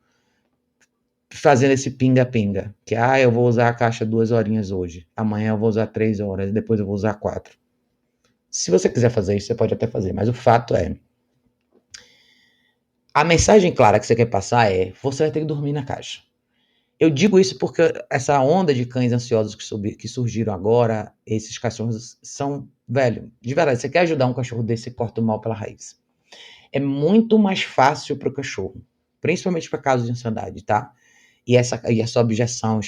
fazendo esse pinga-pinga. Que, eu vou usar a caixa 2 horinhas hoje. Amanhã eu vou usar 3 horas. Depois eu vou usar 4. Se você quiser fazer isso, você pode até fazer. Mas o fato é... A mensagem clara que você quer passar é... Você vai ter que dormir na caixa. Eu digo isso porque essa onda de cães ansiosos que surgiram agora, esses cachorros são, velho, de verdade, você quer ajudar um cachorro desse, corta o mal pela raiz. É muito mais fácil para o cachorro, principalmente para casos de ansiedade, tá? E essa objeção,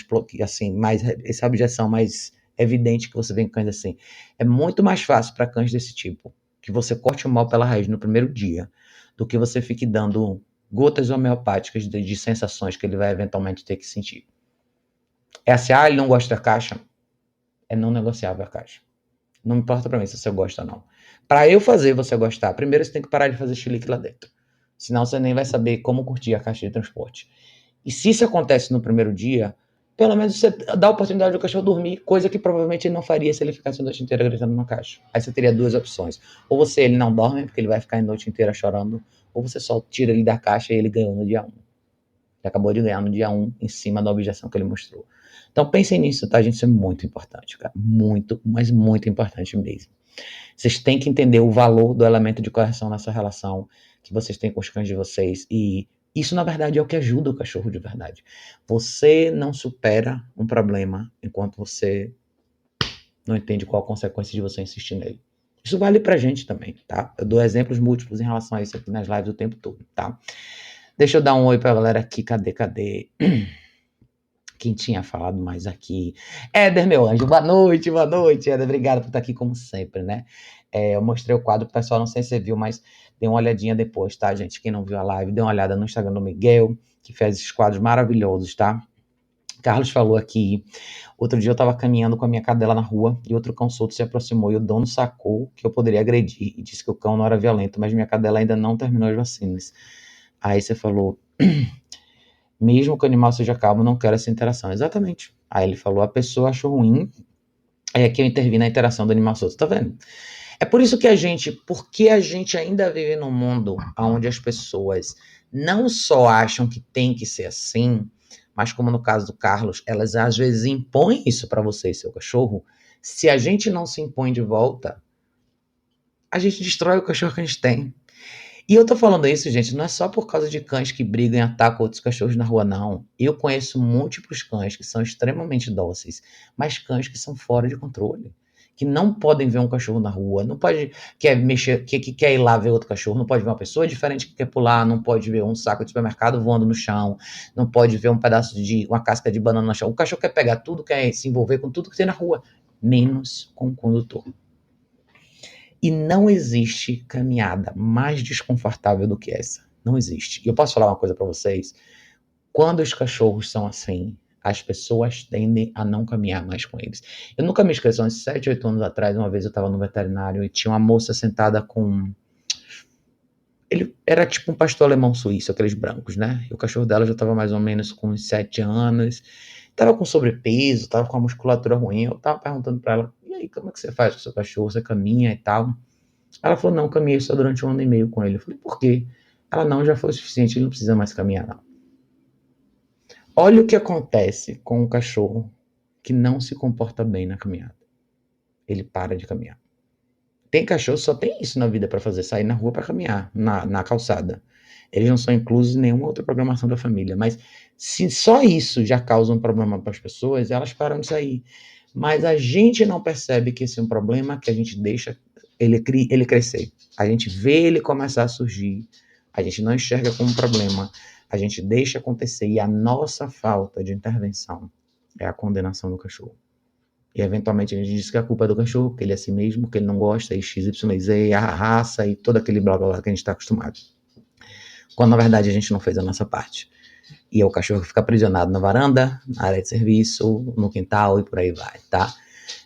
assim, essa objeção mais evidente que você vê em cães assim, é muito mais fácil para cães desse tipo, que você corte o mal pela raiz no primeiro dia, do que você fique dando gotas homeopáticas de sensações que ele vai eventualmente ter que sentir. É assim, ele não gosta da caixa, é não negociável a caixa. Não importa pra mim se você gosta ou não. Pra eu fazer você gostar, primeiro você tem que parar de fazer chilique lá dentro. Senão você nem vai saber como curtir a caixa de transporte. E se isso acontece no primeiro dia, pelo menos você dá a oportunidade do cachorro dormir, coisa que provavelmente ele não faria se ele ficasse a noite inteira gritando na caixa. Aí você teria 2 opções. Ou ele não dorme, porque ele vai ficar a noite inteira chorando, ou você só tira ele da caixa e ele ganhou no dia 1. Ele acabou de ganhar no dia 1 em cima da objeção que ele mostrou. Então pensem nisso, tá, gente? Isso é muito importante, cara. Muito, mas muito importante mesmo. Vocês têm que entender o valor do elemento de correção nessa relação que vocês têm com os cães de vocês. E isso, na verdade, é o que ajuda o cachorro de verdade. Você não supera um problema enquanto você não entende qual a consequência de você insistir nele. Isso vale pra gente também, tá? Eu dou exemplos múltiplos em relação a isso aqui nas lives o tempo todo, tá? Deixa eu dar um oi pra galera aqui. Cadê? Quem tinha falado mais aqui? Éder, meu anjo, boa noite, Éder, obrigado por estar aqui como sempre, né? Eu mostrei o quadro pro pessoal, não sei se você viu, mas dê uma olhadinha depois, tá, gente? Quem não viu a live, dê uma olhada no Instagram do Miguel, que fez esses quadros maravilhosos, tá? Carlos falou aqui, outro dia eu tava caminhando com a minha cadela na rua e outro cão solto se aproximou e o dono sacou que eu poderia agredir e disse que o cão não era violento, mas minha cadela ainda não terminou as vacinas. Aí você falou, mesmo que o animal seja calmo, não quero essa interação. Exatamente. Aí ele falou, a pessoa achou ruim que eu intervi na interação do animal solto. Tá vendo? É por isso que porque a gente ainda vive num mundo onde as pessoas não só acham que tem que ser assim, mas como no caso do Carlos, elas às vezes impõem isso para você e seu cachorro. Se a gente não se impõe de volta, a gente destrói o cachorro que a gente tem. E eu tô falando isso, gente, não é só por causa de cães que brigam e atacam outros cachorros na rua, não. Eu conheço múltiplos cães que são extremamente dóceis, mas cães que são fora de controle. Que não podem ver um cachorro na rua, não pode, quer mexer, que quer ir lá ver outro cachorro, não pode ver uma pessoa diferente que quer pular, não pode ver um saco de supermercado voando no chão, não pode ver um pedaço de, uma casca de banana no chão. O cachorro quer pegar tudo, quer se envolver com tudo que tem na rua, menos com o condutor. E não existe caminhada mais desconfortável do que essa. Não existe. E eu posso falar uma coisa para vocês? Quando os cachorros são assim, as pessoas tendem a não caminhar mais com eles. Eu nunca me esqueço, uns 7, 8 anos atrás, uma vez eu estava no veterinário e tinha uma moça sentada com... Ele era tipo um pastor alemão suíço, aqueles brancos, né? E o cachorro dela já estava mais ou menos com uns 7 anos. Tava com sobrepeso, tava com a musculatura ruim. Eu tava perguntando para ela, e aí, como é que você faz com o seu cachorro? Você caminha e tal? Ela falou, não, caminhei só durante 1 ano e meio com ele. Eu falei, por quê? Ela, não, já foi o suficiente, ele não precisa mais caminhar, não. Olha o que acontece com um cachorro que não se comporta bem na caminhada. Ele para de caminhar. Tem cachorro que só tem isso na vida para fazer, sair na rua para caminhar, na calçada. Eles não são inclusos em nenhuma outra programação da família. Mas se só isso já causa um problema para as pessoas, elas param de sair. Mas a gente não percebe que esse é um problema que a gente deixa ele crescer. A gente vê ele começar a surgir. A gente não enxerga como um problema. A gente deixa acontecer. E a nossa falta de intervenção é a condenação do cachorro. E eventualmente a gente diz que a culpa é do cachorro, que ele é assim mesmo, que ele não gosta, e XYZ, a raça e todo aquele blá blá blá que a gente está acostumado. Quando na verdade a gente não fez a nossa parte. E o cachorro fica aprisionado na varanda, na área de serviço, no quintal e por aí vai, tá?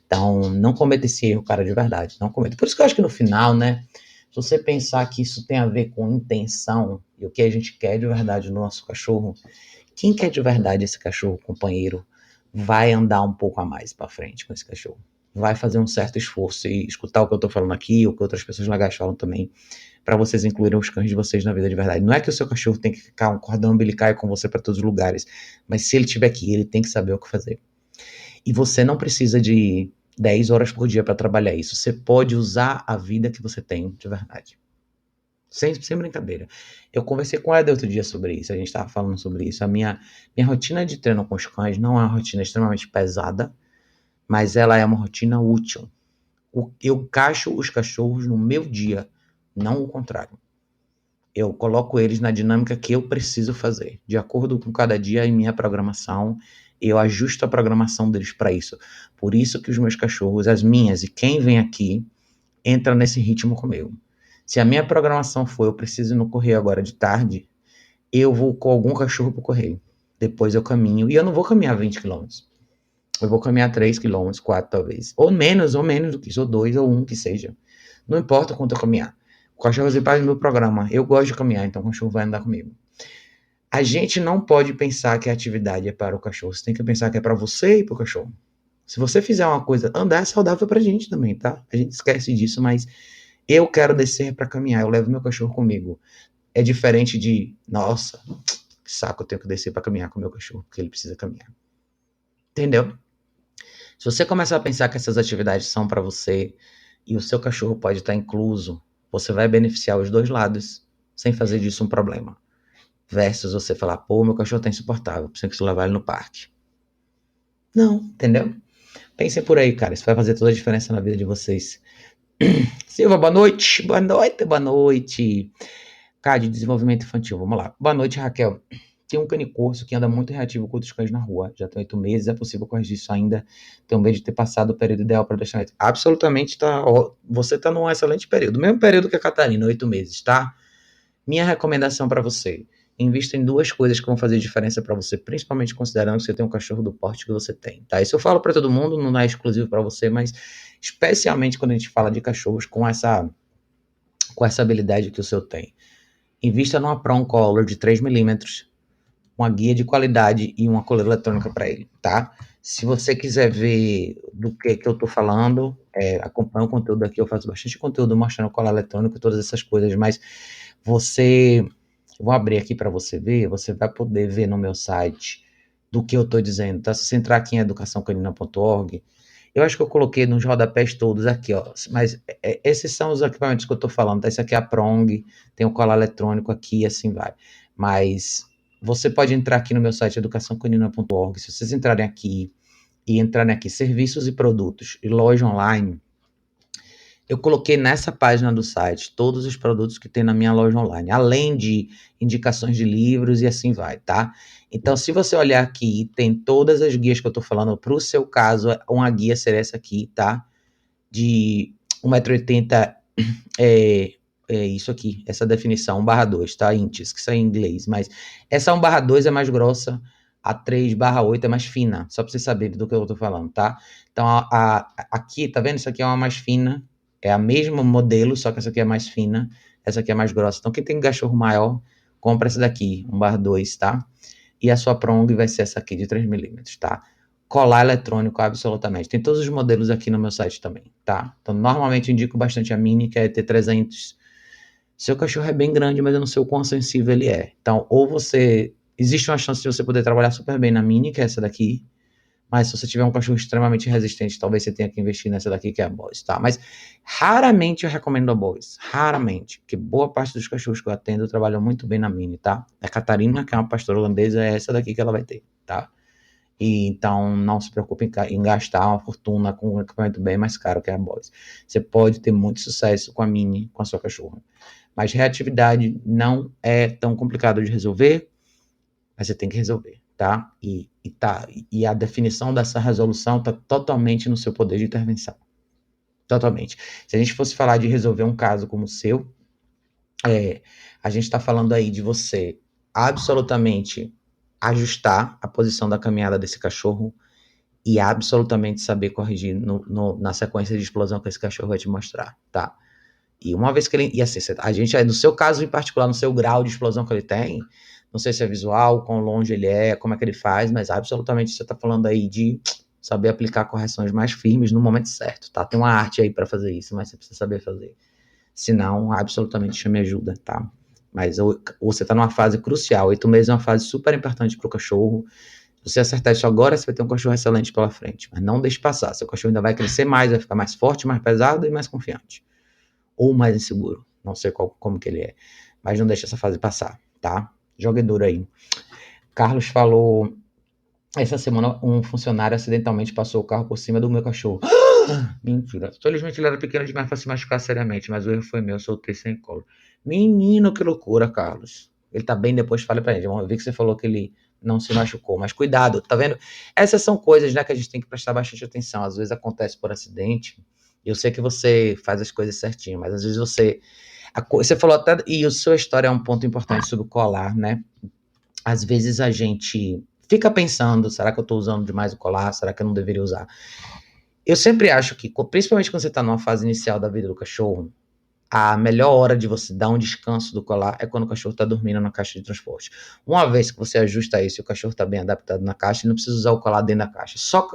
Então, não cometa esse erro, cara, de verdade. Não cometa. Por isso que eu acho que no final, né, se você pensar que isso tem a ver com intenção e o que a gente quer de verdade no nosso cachorro, quem quer de verdade esse cachorro companheiro vai andar um pouco a mais para frente com esse cachorro. Vai fazer um certo esforço e escutar o que eu tô falando aqui, o que outras pessoas legais falam também, para vocês incluírem os cães de vocês na vida de verdade. Não é que o seu cachorro tem que ficar um cordão umbilical com você para todos os lugares, mas se ele estiver aqui, ele tem que saber o que fazer. E você não precisa de 10 horas por dia para trabalhar isso. Você pode usar a vida que você tem de verdade. Sem brincadeira. Eu conversei com ela outro dia sobre isso, a gente estava falando sobre isso. A minha rotina de treino com os cães não é uma rotina extremamente pesada, mas ela é uma rotina útil. Eu caixo os cachorros no meu dia, não o contrário. Eu coloco eles na dinâmica que eu preciso fazer. De acordo com cada dia em minha programação, eu ajusto a programação deles para isso. Por isso que os meus cachorros, as minhas e quem vem aqui, entra nesse ritmo comigo. Se a minha programação for, eu preciso ir no correio agora de tarde, eu vou com algum cachorro pro correio. Depois eu caminho, e eu não vou caminhar 20 quilômetros. Eu vou caminhar 3 quilômetros, 4 talvez. Ou menos do que isso, ou 2, ou 1 que seja. Não importa quanto eu caminhar. O cachorro faz parte do meu programa. Eu gosto de caminhar, então o cachorro vai andar comigo. A gente não pode pensar que a atividade é para o cachorro. Você tem que pensar que é para você e para o cachorro. Se você fizer uma coisa, andar é saudável pra gente também, tá? A gente esquece disso, mas eu quero descer para caminhar, eu levo meu cachorro comigo. É diferente de, nossa, que saco, eu tenho que descer para caminhar com meu cachorro, porque ele precisa caminhar. Entendeu? Se você começar a pensar que essas atividades são para você e o seu cachorro pode estar incluso, você vai beneficiar os dois lados, sem fazer disso um problema. Versus você falar, pô, meu cachorro tá insuportável, preciso que levar ele no parque. Não, entendeu? Pensem por aí, cara, isso vai fazer toda a diferença na vida de vocês. Silva, boa noite. Boa noite, boa noite. Cara, de desenvolvimento infantil, vamos lá. Boa noite, Raquel. Tem um canicorso que anda muito reativo com outros cães na rua. Já tem 8 meses, é possível corrigir isso ainda. Tenho medo de ter passado o período ideal para o adestramento. Absolutamente, tá, você está num excelente período. Mesmo período que a Catarina, 8 meses, tá? Minha recomendação para você: invista em duas coisas que vão fazer diferença para você, principalmente considerando que você tem um cachorro do porte que você tem, tá? Isso eu falo para todo mundo, não é exclusivo para você, mas especialmente quando a gente fala de cachorros com essa habilidade que o seu tem. Invista numa prong collar de 3 milímetros, uma guia de qualidade e uma coleira eletrônica para ele, tá? Se você quiser ver do que eu tô falando, acompanha o conteúdo aqui, eu faço bastante conteúdo mostrando colar eletrônico e todas essas coisas, mas você, vou abrir aqui para você ver, você vai poder ver no meu site do que eu tô dizendo, tá? Se você entrar aqui em educaçãocanina.org, eu acho que eu coloquei nos rodapés todos aqui, ó, mas esses são os equipamentos que eu tô falando, tá? Esse aqui é a prong, tem o colar eletrônico aqui e assim vai, mas você pode entrar aqui no meu site educaçãocanina.org. Se vocês entrarem aqui e entrarem aqui serviços e produtos e loja online, eu coloquei nessa página do site todos os produtos que tem na minha loja online, além de indicações de livros e assim vai, tá? Então, se você olhar aqui, tem todas as guias que eu tô falando para o seu caso, uma guia seria essa aqui, tá? De 1,80 m, é isso aqui, essa definição, 1/2, tá? Inches, que isso é em inglês, mas essa 1/2 é mais grossa, a 3/8 é mais fina, só pra vocês saberem do que eu tô falando, tá? Então, aqui, tá vendo? Isso aqui é uma mais fina, é a mesmo modelo, só que essa aqui é mais fina, essa aqui é mais grossa. Então, quem tem cachorro maior, compra essa daqui, 1/2, tá? E a sua prong vai ser essa aqui, de 3 milímetros, tá? Colar eletrônico, absolutamente. Tem todos os modelos aqui no meu site também, tá? Então, normalmente eu indico bastante a Mini, que é T300. Seu cachorro é bem grande, mas eu não sei o quão sensível ele é. Então, ou você... Existe uma chance de você poder trabalhar super bem na Mini, que é essa daqui, mas se você tiver um cachorro extremamente resistente, talvez você tenha que investir nessa daqui, que é a Boss, tá? Mas raramente eu recomendo a Boss. Raramente. Porque boa parte dos cachorros que eu atendo trabalham muito bem na Mini, tá? A Catarina, que é uma pastora holandesa, é essa daqui que ela vai ter, tá? E então não se preocupe em gastar uma fortuna com um equipamento bem mais caro que a Boss. Você pode ter muito sucesso com a Mini, com a sua cachorra. Mas reatividade não é tão complicado de resolver, mas você tem que resolver, tá? E a definição dessa resolução está totalmente no seu poder de intervenção. Totalmente. Se a gente fosse falar de resolver um caso como o seu, a gente está falando aí de você absolutamente ajustar a posição da caminhada desse cachorro e absolutamente saber corrigir na sequência de explosão que esse cachorro vai te mostrar, tá? E uma vez que ele... E assim, a gente, no seu caso em particular, no seu grau de explosão que ele tem, não sei se é visual, quão longe ele é, como é que ele faz, mas absolutamente você tá falando aí de saber aplicar correções mais firmes no momento certo, tá? Tem uma arte aí para fazer isso, mas você precisa saber fazer. Se não, absolutamente chame ajuda, tá? Mas você tá numa fase crucial, 8 meses é uma fase super importante pro cachorro. Se você acertar isso agora, você vai ter um cachorro excelente pela frente, mas não deixe passar. Seu cachorro ainda vai crescer mais, vai ficar mais forte, mais pesado e mais confiante. Ou mais inseguro. Não sei como que ele é. Mas não deixa essa fase passar, tá? Jogue duro aí. Carlos falou... Essa semana um funcionário acidentalmente passou o carro por cima do meu cachorro. Mentira. Felizmente ele era pequeno demais para se machucar seriamente, mas o erro foi meu, eu soltei sem colo. Menino, que loucura, Carlos. Ele tá bem, depois fale pra gente. Vamos ver que você falou que ele não se machucou, mas cuidado, tá vendo? Essas são coisas, né, que a gente tem que prestar bastante atenção. Às vezes acontece por acidente. Eu sei que você faz as coisas certinho, mas às vezes você falou até, e a sua história é um ponto importante sobre o colar, né? Às vezes a gente fica pensando, será que eu tô usando demais o colar? Será que eu não deveria usar? Eu sempre acho que, principalmente quando você tá numa fase inicial da vida do cachorro, a melhor hora de você dar um descanso do colar é quando o cachorro está dormindo na caixa de transporte. Uma vez que você ajusta isso e o cachorro está bem adaptado na caixa, não precisa usar o colar dentro da caixa. Só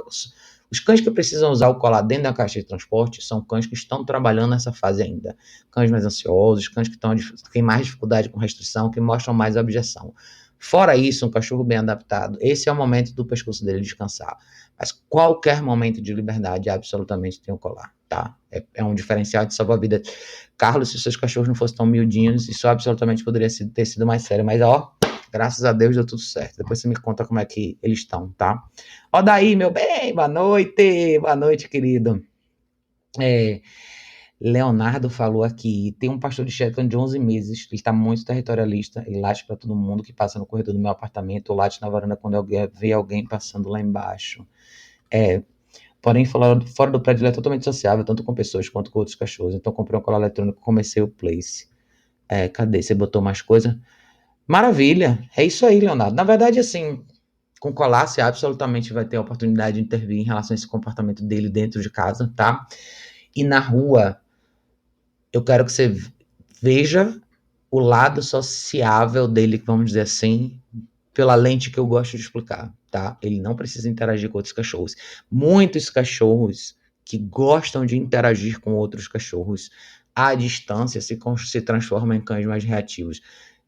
os cães que precisam usar o colar dentro da caixa de transporte são cães que estão trabalhando nessa fase ainda. Cães mais ansiosos, cães que têm mais dificuldade com restrição, que mostram mais objeção. Fora isso, um cachorro bem adaptado, esse é o momento do pescoço dele descansar. Mas qualquer momento de liberdade, absolutamente tem o colar, tá? É um diferencial de salva-vida. Carlos, se seus cachorros não fossem tão miudinhos, isso absolutamente poderia ter sido mais sério. Mas, ó, graças a Deus deu tudo certo. Depois você me conta como é que eles estão, tá? Ó, daí, meu bem, boa noite, querido. Leonardo falou aqui, tem um pastor de Shetland de 11 meses, ele tá muito territorialista, ele late pra todo mundo que passa no corredor do meu apartamento, ou late na varanda quando vê alguém passando lá embaixo. Porém, fora do prédio ele é totalmente sociável, tanto com pessoas quanto com outros cachorros. Então comprei um colar eletrônico, comecei o Place. Cadê? Você botou mais coisa? Maravilha, é isso aí, Leonardo. Na verdade, assim, com colar, você absolutamente vai ter a oportunidade de intervir em relação a esse comportamento dele dentro de casa, tá? E na rua, eu quero que você veja o lado sociável dele, vamos dizer assim, pela lente que eu gosto de explicar, tá? Ele não precisa interagir com outros cachorros. Muitos cachorros que gostam de interagir com outros cachorros à distância se transformam em cães mais reativos.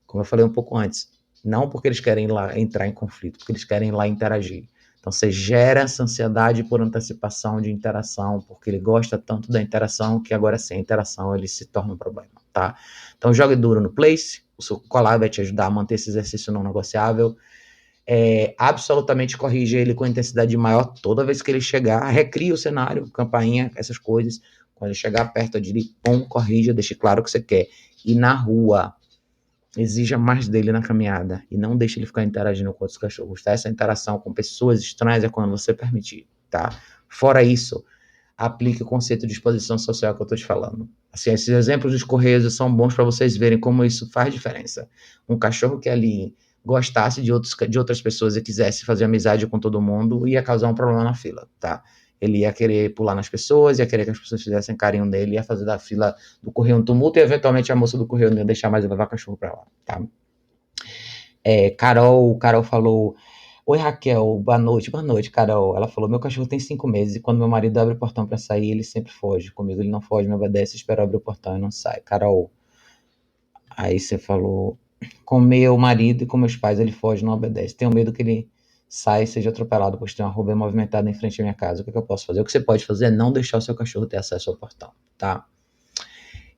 Como eu falei um pouco antes, não porque eles querem lá entrar em conflito, porque eles querem lá interagir. Então você gera essa ansiedade por antecipação de interação, porque ele gosta tanto da interação que agora sem interação ele se torna um problema, tá? Então jogue duro no place, o seu colar vai te ajudar a manter esse exercício não negociável. Absolutamente corrige ele com intensidade maior toda vez que ele chegar, recria o cenário, campainha, essas coisas. Quando ele chegar perto dele, corrija, deixe claro o que você quer. E na rua, exija mais dele na caminhada e não deixe ele ficar interagindo com outros cachorros, tá? Essa interação com pessoas estranhas é quando você permitir, tá? Fora isso, aplique o conceito de exposição social que eu tô te falando. Assim, esses exemplos dos correios são bons para vocês verem como isso faz diferença. Um cachorro que ali gostasse de outras pessoas e quisesse fazer amizade com todo mundo ia causar um problema na fila, tá? Ele ia querer pular nas pessoas, ia querer que as pessoas fizessem carinho nele, ia fazer da fila do correio um tumulto e eventualmente a moça do correio não ia deixar mais levar cachorro para lá, tá? Carol falou: Oi Raquel, boa noite, Carol. Ela falou: Meu cachorro tem 5 meses e quando meu marido abre o portão para sair, ele sempre foge. Comigo ele não foge, me obedece, espera abrir o portão e não sai. Carol, aí você falou: Com meu marido e com meus pais ele foge, não obedece. Tenho medo que ele saia e seja atropelado, pois tem uma rua bem movimentada em frente à minha casa. O que eu posso fazer? O que você pode fazer é não deixar o seu cachorro ter acesso ao portão, tá?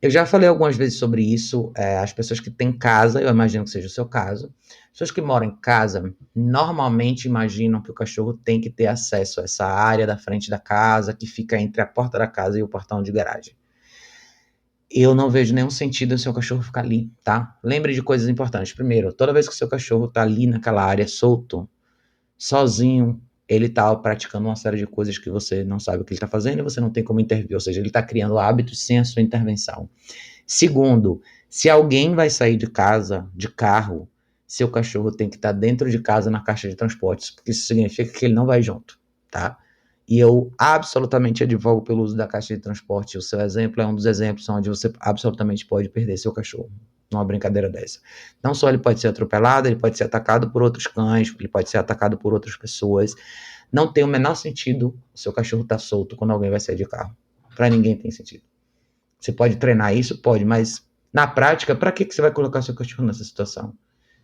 Eu já falei algumas vezes sobre isso. As pessoas que têm casa, eu imagino que seja o seu caso, as pessoas que moram em casa normalmente imaginam que o cachorro tem que ter acesso a essa área da frente da casa, que fica entre a porta da casa e o portão de garagem. Eu não vejo nenhum sentido em seu cachorro ficar ali, tá? Lembre de coisas importantes. Primeiro, toda vez que o seu cachorro tá ali naquela área solto, sozinho, ele tá praticando uma série de coisas que você não sabe o que ele tá fazendo e você não tem como intervir. Ou seja, ele tá criando hábitos sem a sua intervenção. Segundo, se alguém vai sair de casa, de carro, seu cachorro tem que estar dentro de casa na caixa de transportes, porque isso significa que ele não vai junto, tá? E eu absolutamente advogo pelo uso da caixa de transporte. O seu exemplo é um dos exemplos onde você absolutamente pode perder seu cachorro numa brincadeira dessa. Não só ele pode ser atropelado, ele pode ser atacado por outros cães, ele pode ser atacado por outras pessoas. Não tem o menor sentido o seu cachorro estar solto quando alguém vai sair de carro. Para ninguém tem sentido. Você pode treinar isso? Pode, mas na prática, para que você vai colocar seu cachorro nessa situação?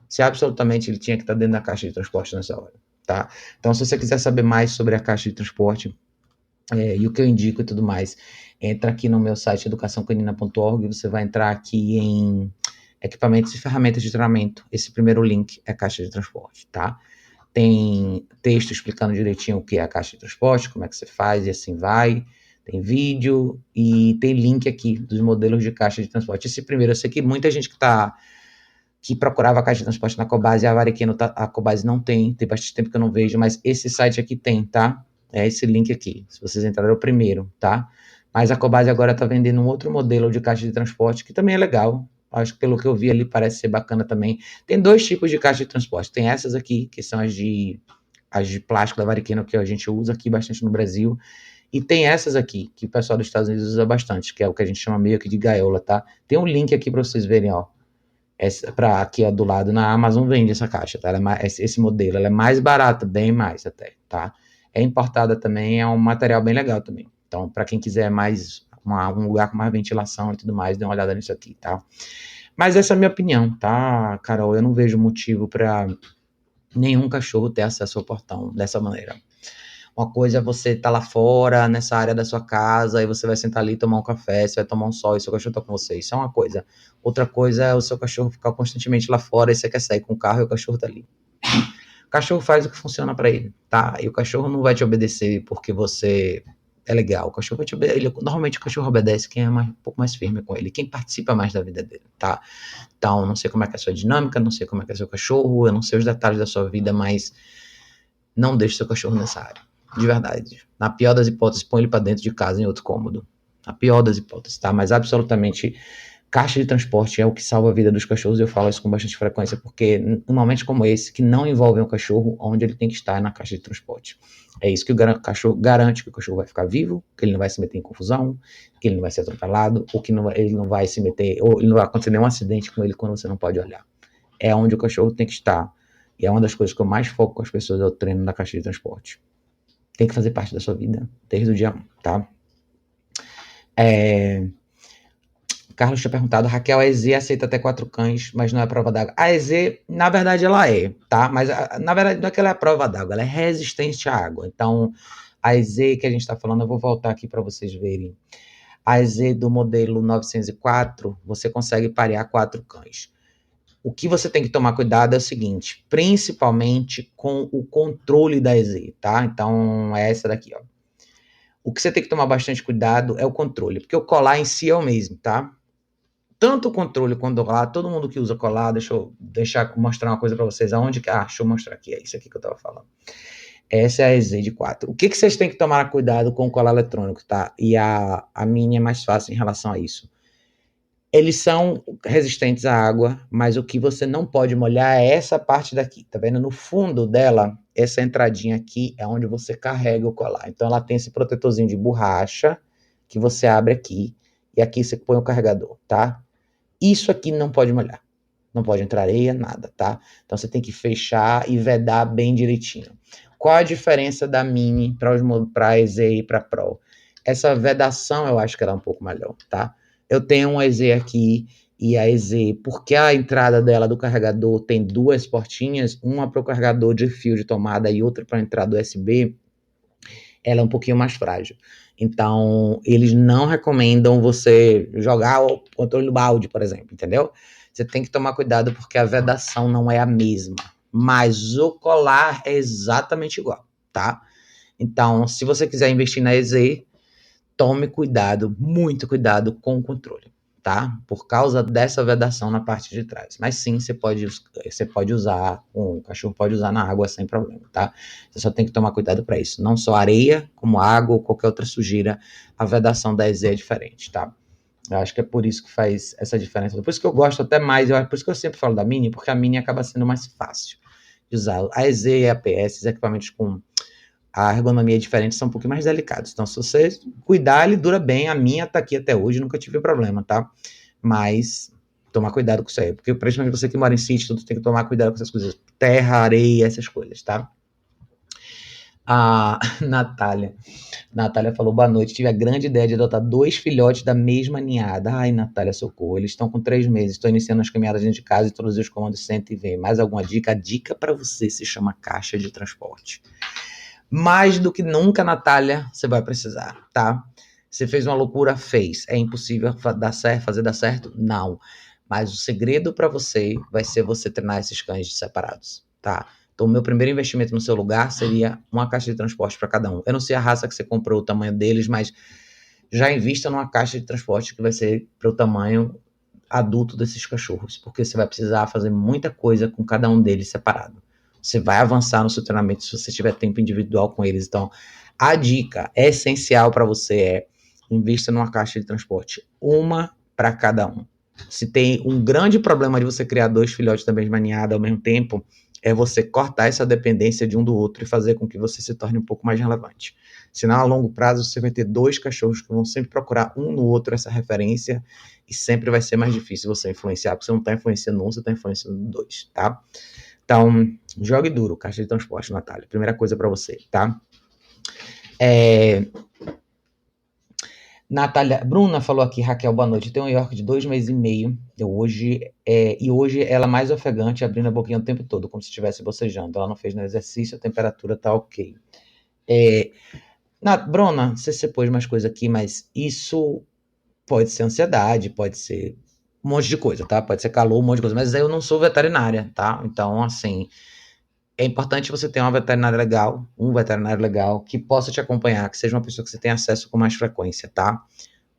Se absolutamente ele tinha que estar dentro da caixa de transporte nessa hora, tá? Então, se você quiser saber mais sobre a caixa de transporte e o que eu indico e tudo mais, entra aqui no meu site educaçãocanina.org, você vai entrar aqui em equipamentos e ferramentas de treinamento. Esse primeiro link é a caixa de transporte, tá? Tem texto explicando direitinho o que é a caixa de transporte, como é que você faz e assim vai. Tem vídeo e tem link aqui dos modelos de caixa de transporte. Esse primeiro, eu sei que muita gente que procurava a caixa de transporte na Cobase, a Cobase não tem bastante tempo que eu não vejo, mas esse site aqui tem, tá? É esse link aqui, se vocês entrarem é o primeiro, tá? Mas a Cobase agora tá vendendo um outro modelo de caixa de transporte, que também é legal, acho que pelo que eu vi ali parece ser bacana também. Tem dois tipos de caixa de transporte, tem essas aqui, que são as de plástico da Variqueno, que a gente usa aqui bastante no Brasil, e tem essas aqui, que o pessoal dos Estados Unidos usa bastante, que é o que a gente chama meio que de gaiola, tá? Tem um link aqui para vocês verem, ó. Para aqui, ó, do lado, na Amazon vende essa caixa, tá? Esse modelo, ela é mais barata, bem mais até, tá? É importada também, é um material bem legal também. Então, para quem quiser mais um lugar com mais ventilação e tudo mais, dê uma olhada nisso aqui, tá? Mas essa é a minha opinião, tá, Carol? Eu não vejo motivo para nenhum cachorro ter acesso ao portão dessa maneira. Uma coisa é você estar lá fora, nessa área da sua casa, e você vai sentar ali e tomar um café, você vai tomar um sol e seu cachorro tá com você. Isso é uma coisa. Outra coisa é o seu cachorro ficar constantemente lá fora e você quer sair com o carro e o cachorro tá ali. O cachorro faz o que funciona para ele, tá? E o cachorro não vai te obedecer porque você é legal. O cachorro normalmente o cachorro obedece quem é um pouco mais firme com ele, quem participa mais da vida dele, tá? Então, não sei como é que é a sua dinâmica, não sei como é que é o seu cachorro, eu não sei os detalhes da sua vida, mas não deixe seu cachorro nessa área. De verdade. Na pior das hipóteses, põe ele pra dentro de casa em outro cômodo. Na pior das hipóteses, tá? Mas absolutamente, caixa de transporte é o que salva a vida dos cachorros, e eu falo isso com bastante frequência, porque em momentos como esse, que não envolvem o cachorro, onde ele tem que estar é na caixa de transporte. É isso que o cachorro garante que o cachorro vai ficar vivo, que ele não vai se meter em confusão, que ele não vai ser atropelado, ou que ele não vai se meter, ou ele não vai acontecer nenhum acidente com ele quando você não pode olhar. É onde o cachorro tem que estar. E é uma das coisas que eu mais foco com as pessoas, é o treino da caixa de transporte. Tem que fazer parte da sua vida, desde o dia 1, tá? Carlos tinha perguntado, Raquel, a EZ aceita até 4 cães, mas não é prova d'água. A EZ, na verdade, ela é, tá? Mas, na verdade, não é que ela é prova d'água, ela é resistente à água. Então, a EZ que a gente está falando, eu vou voltar aqui para vocês verem. A EZ do modelo 904, você consegue parear 4 cães. O que você tem que tomar cuidado é o seguinte, principalmente com o controle da EZ, tá? Então, é essa daqui, ó. O que você tem que tomar bastante cuidado é o controle, porque o colar em si é o mesmo, tá? Tanto o controle quanto o colar, todo mundo que usa colar, deixa eu mostrar uma coisa para vocês, aonde que, deixa eu mostrar aqui, é isso aqui que eu tava falando. Essa é a EZ de 4. O que vocês têm que tomar cuidado com o colar eletrônico, tá? E a Mini é mais fácil em relação a isso. Eles são resistentes à água, mas o que você não pode molhar é essa parte daqui, tá vendo? No fundo dela, essa entradinha aqui é onde você carrega o colar. Então ela tem esse protetorzinho de borracha que você abre aqui e aqui você põe o carregador, tá? Isso aqui não pode molhar. Não pode entrar areia, nada, tá? Então você tem que fechar e vedar bem direitinho. Qual a diferença da Mini para a EZ e para Pro? Essa vedação eu acho que ela é um pouco melhor, tá? Eu tenho uma EZ aqui e a EZ, porque a entrada dela do carregador tem 2 portinhas, uma para o carregador de fio de tomada e outra para a entrada USB, ela é um pouquinho mais frágil. Então, eles não recomendam você jogar o controle no balde, por exemplo, entendeu? Você tem que tomar cuidado porque a vedação não é a mesma, mas o colar é exatamente igual, tá? Então, se você quiser investir na EZ, tome cuidado, muito cuidado com o controle, tá? Por causa dessa vedação na parte de trás. Mas sim, você pode usar, o cachorro pode usar na água sem problema, tá? Você só tem que tomar cuidado para isso. Não só areia, como água ou qualquer outra sujeira, a vedação da EZ é diferente, tá? Eu acho que é por isso que faz essa diferença. Por isso que eu gosto até mais, por isso que eu sempre falo da Mini, porque a Mini acaba sendo mais fácil de usar. A EZ e a PS, os equipamentos com a ergonomia é diferente, são um pouquinho mais delicados. Então, se você cuidar, ele dura bem. A minha tá aqui até hoje, nunca tive problema, tá? Mas tomar cuidado com isso aí, porque principalmente você que mora em sítio, tudo tem que tomar cuidado com essas coisas. Terra, areia, essas coisas, tá? A Natália falou, boa noite, tive a grande ideia de adotar 2 filhotes da mesma ninhada. Ai, Natália, socorro, eles estão com 3 meses, estou iniciando as caminhadas dentro de casa, introduzir os comandos senta e vem. Mais alguma dica? A dica para você se chama caixa de transporte. Mais do que nunca, Natália, você vai precisar, tá? Você fez uma loucura? Fez. É impossível fazer dar certo? Não. Mas o segredo para você vai ser você treinar esses cães separados, tá? Então, o meu primeiro investimento no seu lugar seria uma caixa de transporte para cada um. Eu não sei a raça que você comprou, o tamanho deles, mas já invista numa caixa de transporte que vai ser para o tamanho adulto desses cachorros, porque você vai precisar fazer muita coisa com cada um deles separado. Você vai avançar no seu treinamento se você tiver tempo individual com eles. Então, a dica essencial para você é invista numa caixa de transporte, uma para cada um. Se tem um grande problema de você criar 2 filhotes da mesma ninhada ao mesmo tempo, é você cortar essa dependência de um do outro e fazer com que você se torne um pouco mais relevante. Senão, a longo prazo, você vai ter 2 cachorros que vão sempre procurar um no outro essa referência e sempre vai ser mais difícil você influenciar, porque você não está influenciando um, você está influenciando 2, tá? Então, jogue duro, caixa de transporte, Natália. Primeira coisa para você, tá? Natália, Bruna falou aqui, Raquel, boa noite. Tem um York de 2 meses e meio. E hoje ela é mais ofegante, abrindo a boquinha o tempo todo, como se estivesse bocejando. Ela não fez no exercício, a temperatura tá ok. Bruna, não sei se você pôs mais coisa aqui, mas isso pode ser ansiedade, pode ser um monte de coisa, tá? Pode ser calor, um monte de coisa. Mas eu não sou veterinária, tá? Então, assim, é importante você ter uma veterinária legal, um veterinário legal, que possa te acompanhar, que seja uma pessoa que você tenha acesso com mais frequência, tá?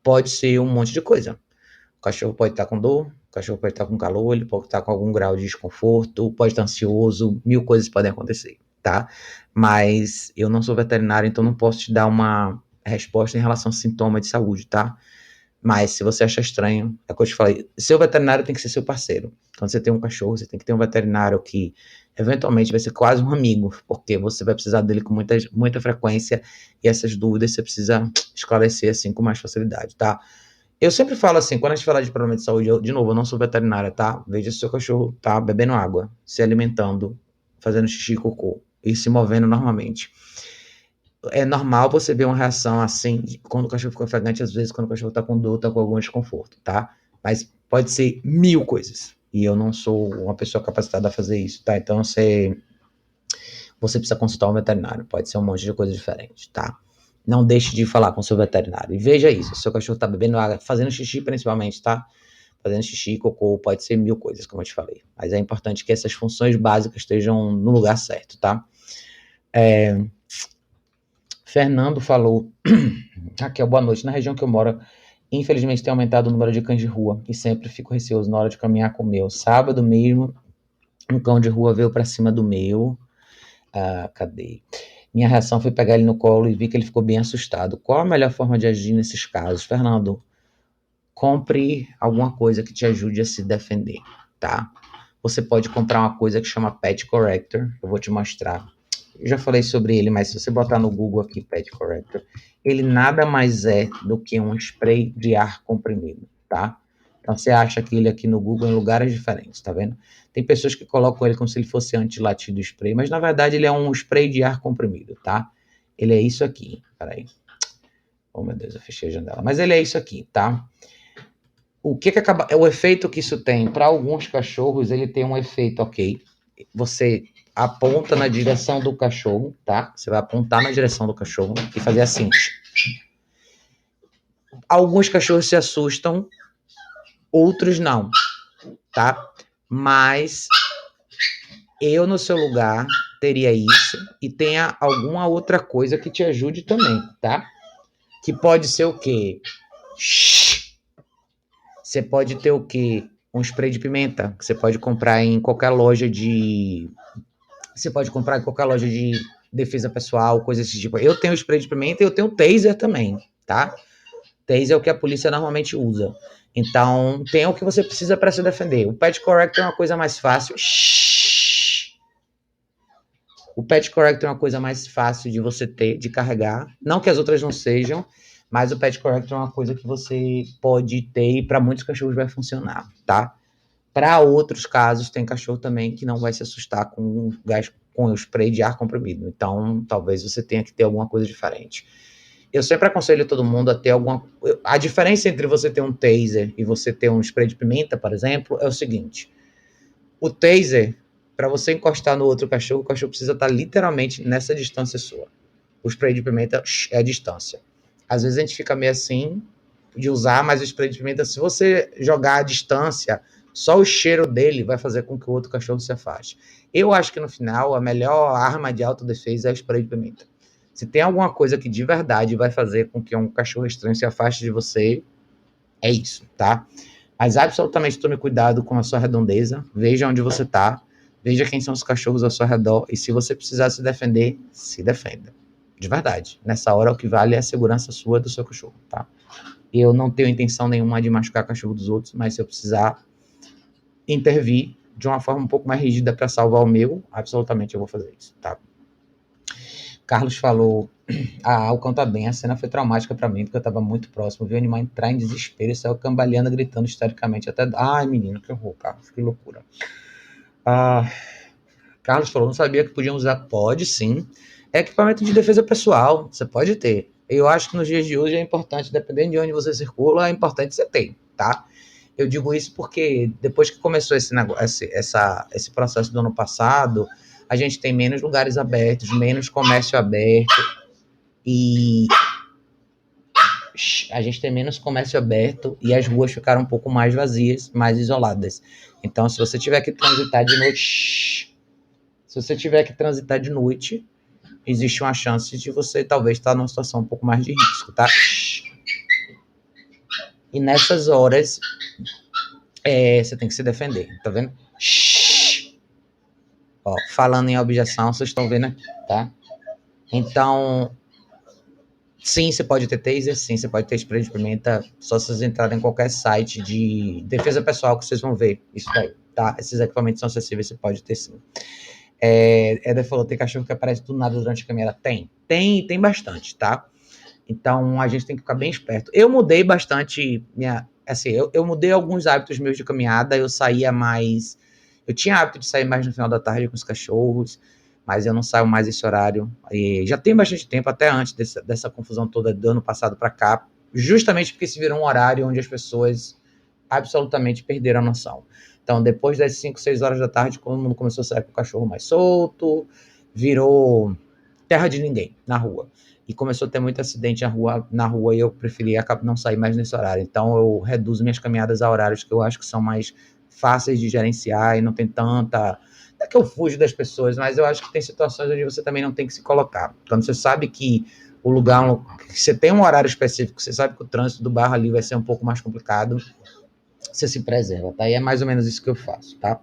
Pode ser um monte de coisa. O cachorro pode estar com dor, o cachorro pode estar com calor, ele pode estar com algum grau de desconforto, pode estar ansioso, mil coisas podem acontecer, tá? Mas eu não sou veterinário, então não posso te dar uma resposta em relação a sintomas de saúde, tá? Mas se você achar estranho, é o que eu te falei, seu veterinário tem que ser seu parceiro. Quando você tem um cachorro, você tem que ter um veterinário que eventualmente vai ser quase um amigo, porque você vai precisar dele com muita frequência e essas dúvidas você precisa esclarecer assim com mais facilidade, tá? Eu sempre falo assim, quando a gente fala de problema de saúde, de novo, eu não sou veterinária, tá? Veja se o seu cachorro tá bebendo água, se alimentando, fazendo xixi e cocô e se movendo normalmente. É normal você ver uma reação assim quando o cachorro fica ofegante, às vezes quando o cachorro tá com dor, tá com algum desconforto, tá? Mas pode ser mil coisas. E eu não sou uma pessoa capacitada a fazer isso, tá? Então você precisa consultar um veterinário. Pode ser um monte de coisa diferente, tá? Não deixe de falar com o seu veterinário. E veja isso, se o seu cachorro tá bebendo água, fazendo xixi principalmente, tá? Fazendo xixi, cocô, pode ser mil coisas, como eu te falei. Mas é importante que essas funções básicas estejam no lugar certo, tá? Fernando falou, Raquel, boa noite. Na região que eu moro, infelizmente tem aumentado o número de cães de rua e sempre fico receoso na hora de caminhar com o meu. Sábado mesmo, um cão de rua veio pra cima do meu. Cadê? Minha reação foi pegar ele no colo e vi que ele ficou bem assustado. Qual a melhor forma de agir nesses casos? Fernando, compre alguma coisa que te ajude a se defender, tá? Você pode comprar uma coisa que chama Pet Corrector. Eu vou te mostrar. Eu já falei sobre ele, mas se você botar no Google aqui, Pet Corrector, ele nada mais é do que um spray de ar comprimido, tá? Então você acha que ele aqui no Google em lugares diferentes, tá vendo? Tem pessoas que colocam ele como se ele fosse anti-latido spray, mas na verdade ele é um spray de ar comprimido, tá? Ele é isso aqui, peraí. Oh meu Deus, eu fechei a janela. Mas ele é isso aqui, tá? O que acaba, é o efeito que isso tem para alguns cachorros, ele tem um efeito, ok? Você aponta na direção do cachorro, tá? Você vai apontar na direção do cachorro e fazer assim. Alguns cachorros se assustam, outros não, tá? Mas eu no seu lugar teria isso e tenha alguma outra coisa que te ajude também, tá? Que pode ser o quê? Você pode ter o quê? Um spray de pimenta, que você pode comprar em qualquer loja de... Você pode comprar em qualquer loja de defesa pessoal, coisa desse tipo. Eu tenho spray de pimenta e eu tenho taser também, tá? Taser é o que a polícia normalmente usa. Então, tem o que você precisa para se defender. O Pet Corrector é uma coisa mais fácil. O Pet Corrector é uma coisa mais fácil de você ter, de carregar. Não que as outras não sejam, mas o Pet Corrector é uma coisa que você pode ter e para muitos cachorros vai funcionar, tá? Para outros casos, tem cachorro também que não vai se assustar com gás, com o spray de ar comprimido. Então, talvez você tenha que ter alguma coisa diferente. Eu sempre aconselho todo mundo a ter alguma... A diferença entre você ter um taser e você ter um spray de pimenta, por exemplo, é o seguinte. O taser, para você encostar no outro cachorro, o cachorro precisa estar literalmente nessa distância sua. O spray de pimenta é a distância. Às vezes a gente fica meio assim de usar, mas o spray de pimenta, se você jogar a distância, só o cheiro dele vai fazer com que o outro cachorro se afaste. Eu acho que no final, a melhor arma de autodefesa é o spray de pimenta. Se tem alguma coisa que de verdade vai fazer com que um cachorro estranho se afaste de você, é isso, tá? Mas absolutamente tome cuidado com a sua redondeza, veja onde você tá, veja quem são os cachorros ao seu redor e se você precisar se defender, se defenda. De verdade. Nessa hora, o que vale é a segurança sua e do seu cachorro, tá? Eu não tenho intenção nenhuma de machucar o cachorro dos outros, mas se eu precisar intervir de uma forma um pouco mais rígida para salvar o meu, absolutamente eu vou fazer isso, tá? Carlos falou, o cão tá bem, a cena foi traumática pra mim, porque eu tava muito próximo, vi o animal entrar em desespero e saiu cambaleando, gritando histericamente, até... Ai, menino, que horror, Carlos, que loucura. Carlos falou, não sabia que podiam usar. Pode sim, é equipamento de defesa pessoal, você pode ter. Eu acho que nos dias de hoje é importante, dependendo de onde você circula, é importante você ter, tá? Eu digo isso porque depois que começou esse processo do ano passado, a gente tem menos lugares abertos, menos comércio aberto, e a gente tem menos comércio aberto e as ruas ficaram um pouco mais vazias, mais isoladas. Então, se você tiver que transitar de noite, Se você tiver que transitar de noite, existe uma chance de você talvez estar numa situação um pouco mais de risco, tá? E nessas horas, você tem que se defender, tá vendo? Ó, falando em objeção, vocês estão vendo aqui, tá? Então, sim, você pode ter taser, sim, você pode ter spray de pimenta, só se vocês entrarem em qualquer site de defesa pessoal que vocês vão ver isso daí, tá? Esses equipamentos são acessíveis, você pode ter sim. Éder falou, tem cachorro que aparece do nada durante a caminhada? Tem bastante, tá? Então, a gente tem que ficar bem esperto. Eu mudei bastante, eu mudei alguns hábitos meus de caminhada, eu tinha hábito de sair mais no final da tarde com os cachorros, mas eu não saio mais esse horário. E já tem bastante tempo, até antes dessa confusão toda do ano passado para cá, justamente porque se virou um horário onde as pessoas absolutamente perderam a noção. Então, depois das 5, 6 horas da tarde, todo mundo começou a sair com o cachorro mais solto, virou terra de ninguém na rua. E começou a ter muito acidente na rua e eu preferi não sair mais nesse horário. Então, eu reduzo minhas caminhadas a horários que eu acho que são mais fáceis de gerenciar e não tem tanta... Não é que eu fujo das pessoas, mas eu acho que tem situações onde você também não tem que se colocar. Quando você sabe que o lugar... Você tem um horário específico, você sabe que o trânsito do bairro ali vai ser um pouco mais complicado, você se preserva, tá? E é mais ou menos isso que eu faço, tá?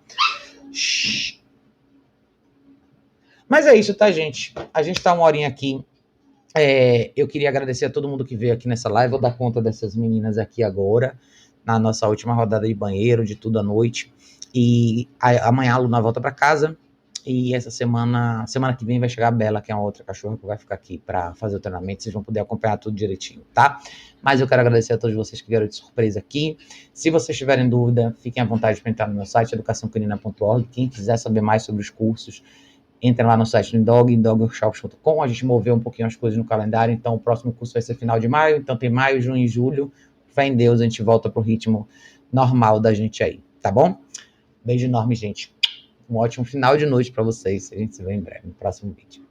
Mas é isso, tá, gente? A gente tá uma horinha aqui. Eu queria agradecer a todo mundo que veio aqui nessa live. Vou dar conta dessas meninas aqui agora, na nossa última rodada de banheiro, de tudo à noite. E amanhã a Luna volta para casa. E essa semana que vem vai chegar a Bela, que é uma outra cachorra que vai ficar aqui para fazer o treinamento. Vocês vão poder acompanhar tudo direitinho, tá? Mas eu quero agradecer a todos vocês que vieram de surpresa aqui. Se vocês tiverem dúvida, fiquem à vontade para entrar no meu site, educaçãocanina.org. Quem quiser saber mais sobre os cursos, entra lá no site do dogworkshops.com. A gente moveu um pouquinho as coisas no calendário, então o próximo curso vai ser final de maio. Então tem maio, junho e julho. Fé em Deus, a gente volta pro ritmo normal da gente aí, tá bom? Beijo enorme, gente. Um ótimo final de noite para vocês. A gente se vê em breve no próximo vídeo.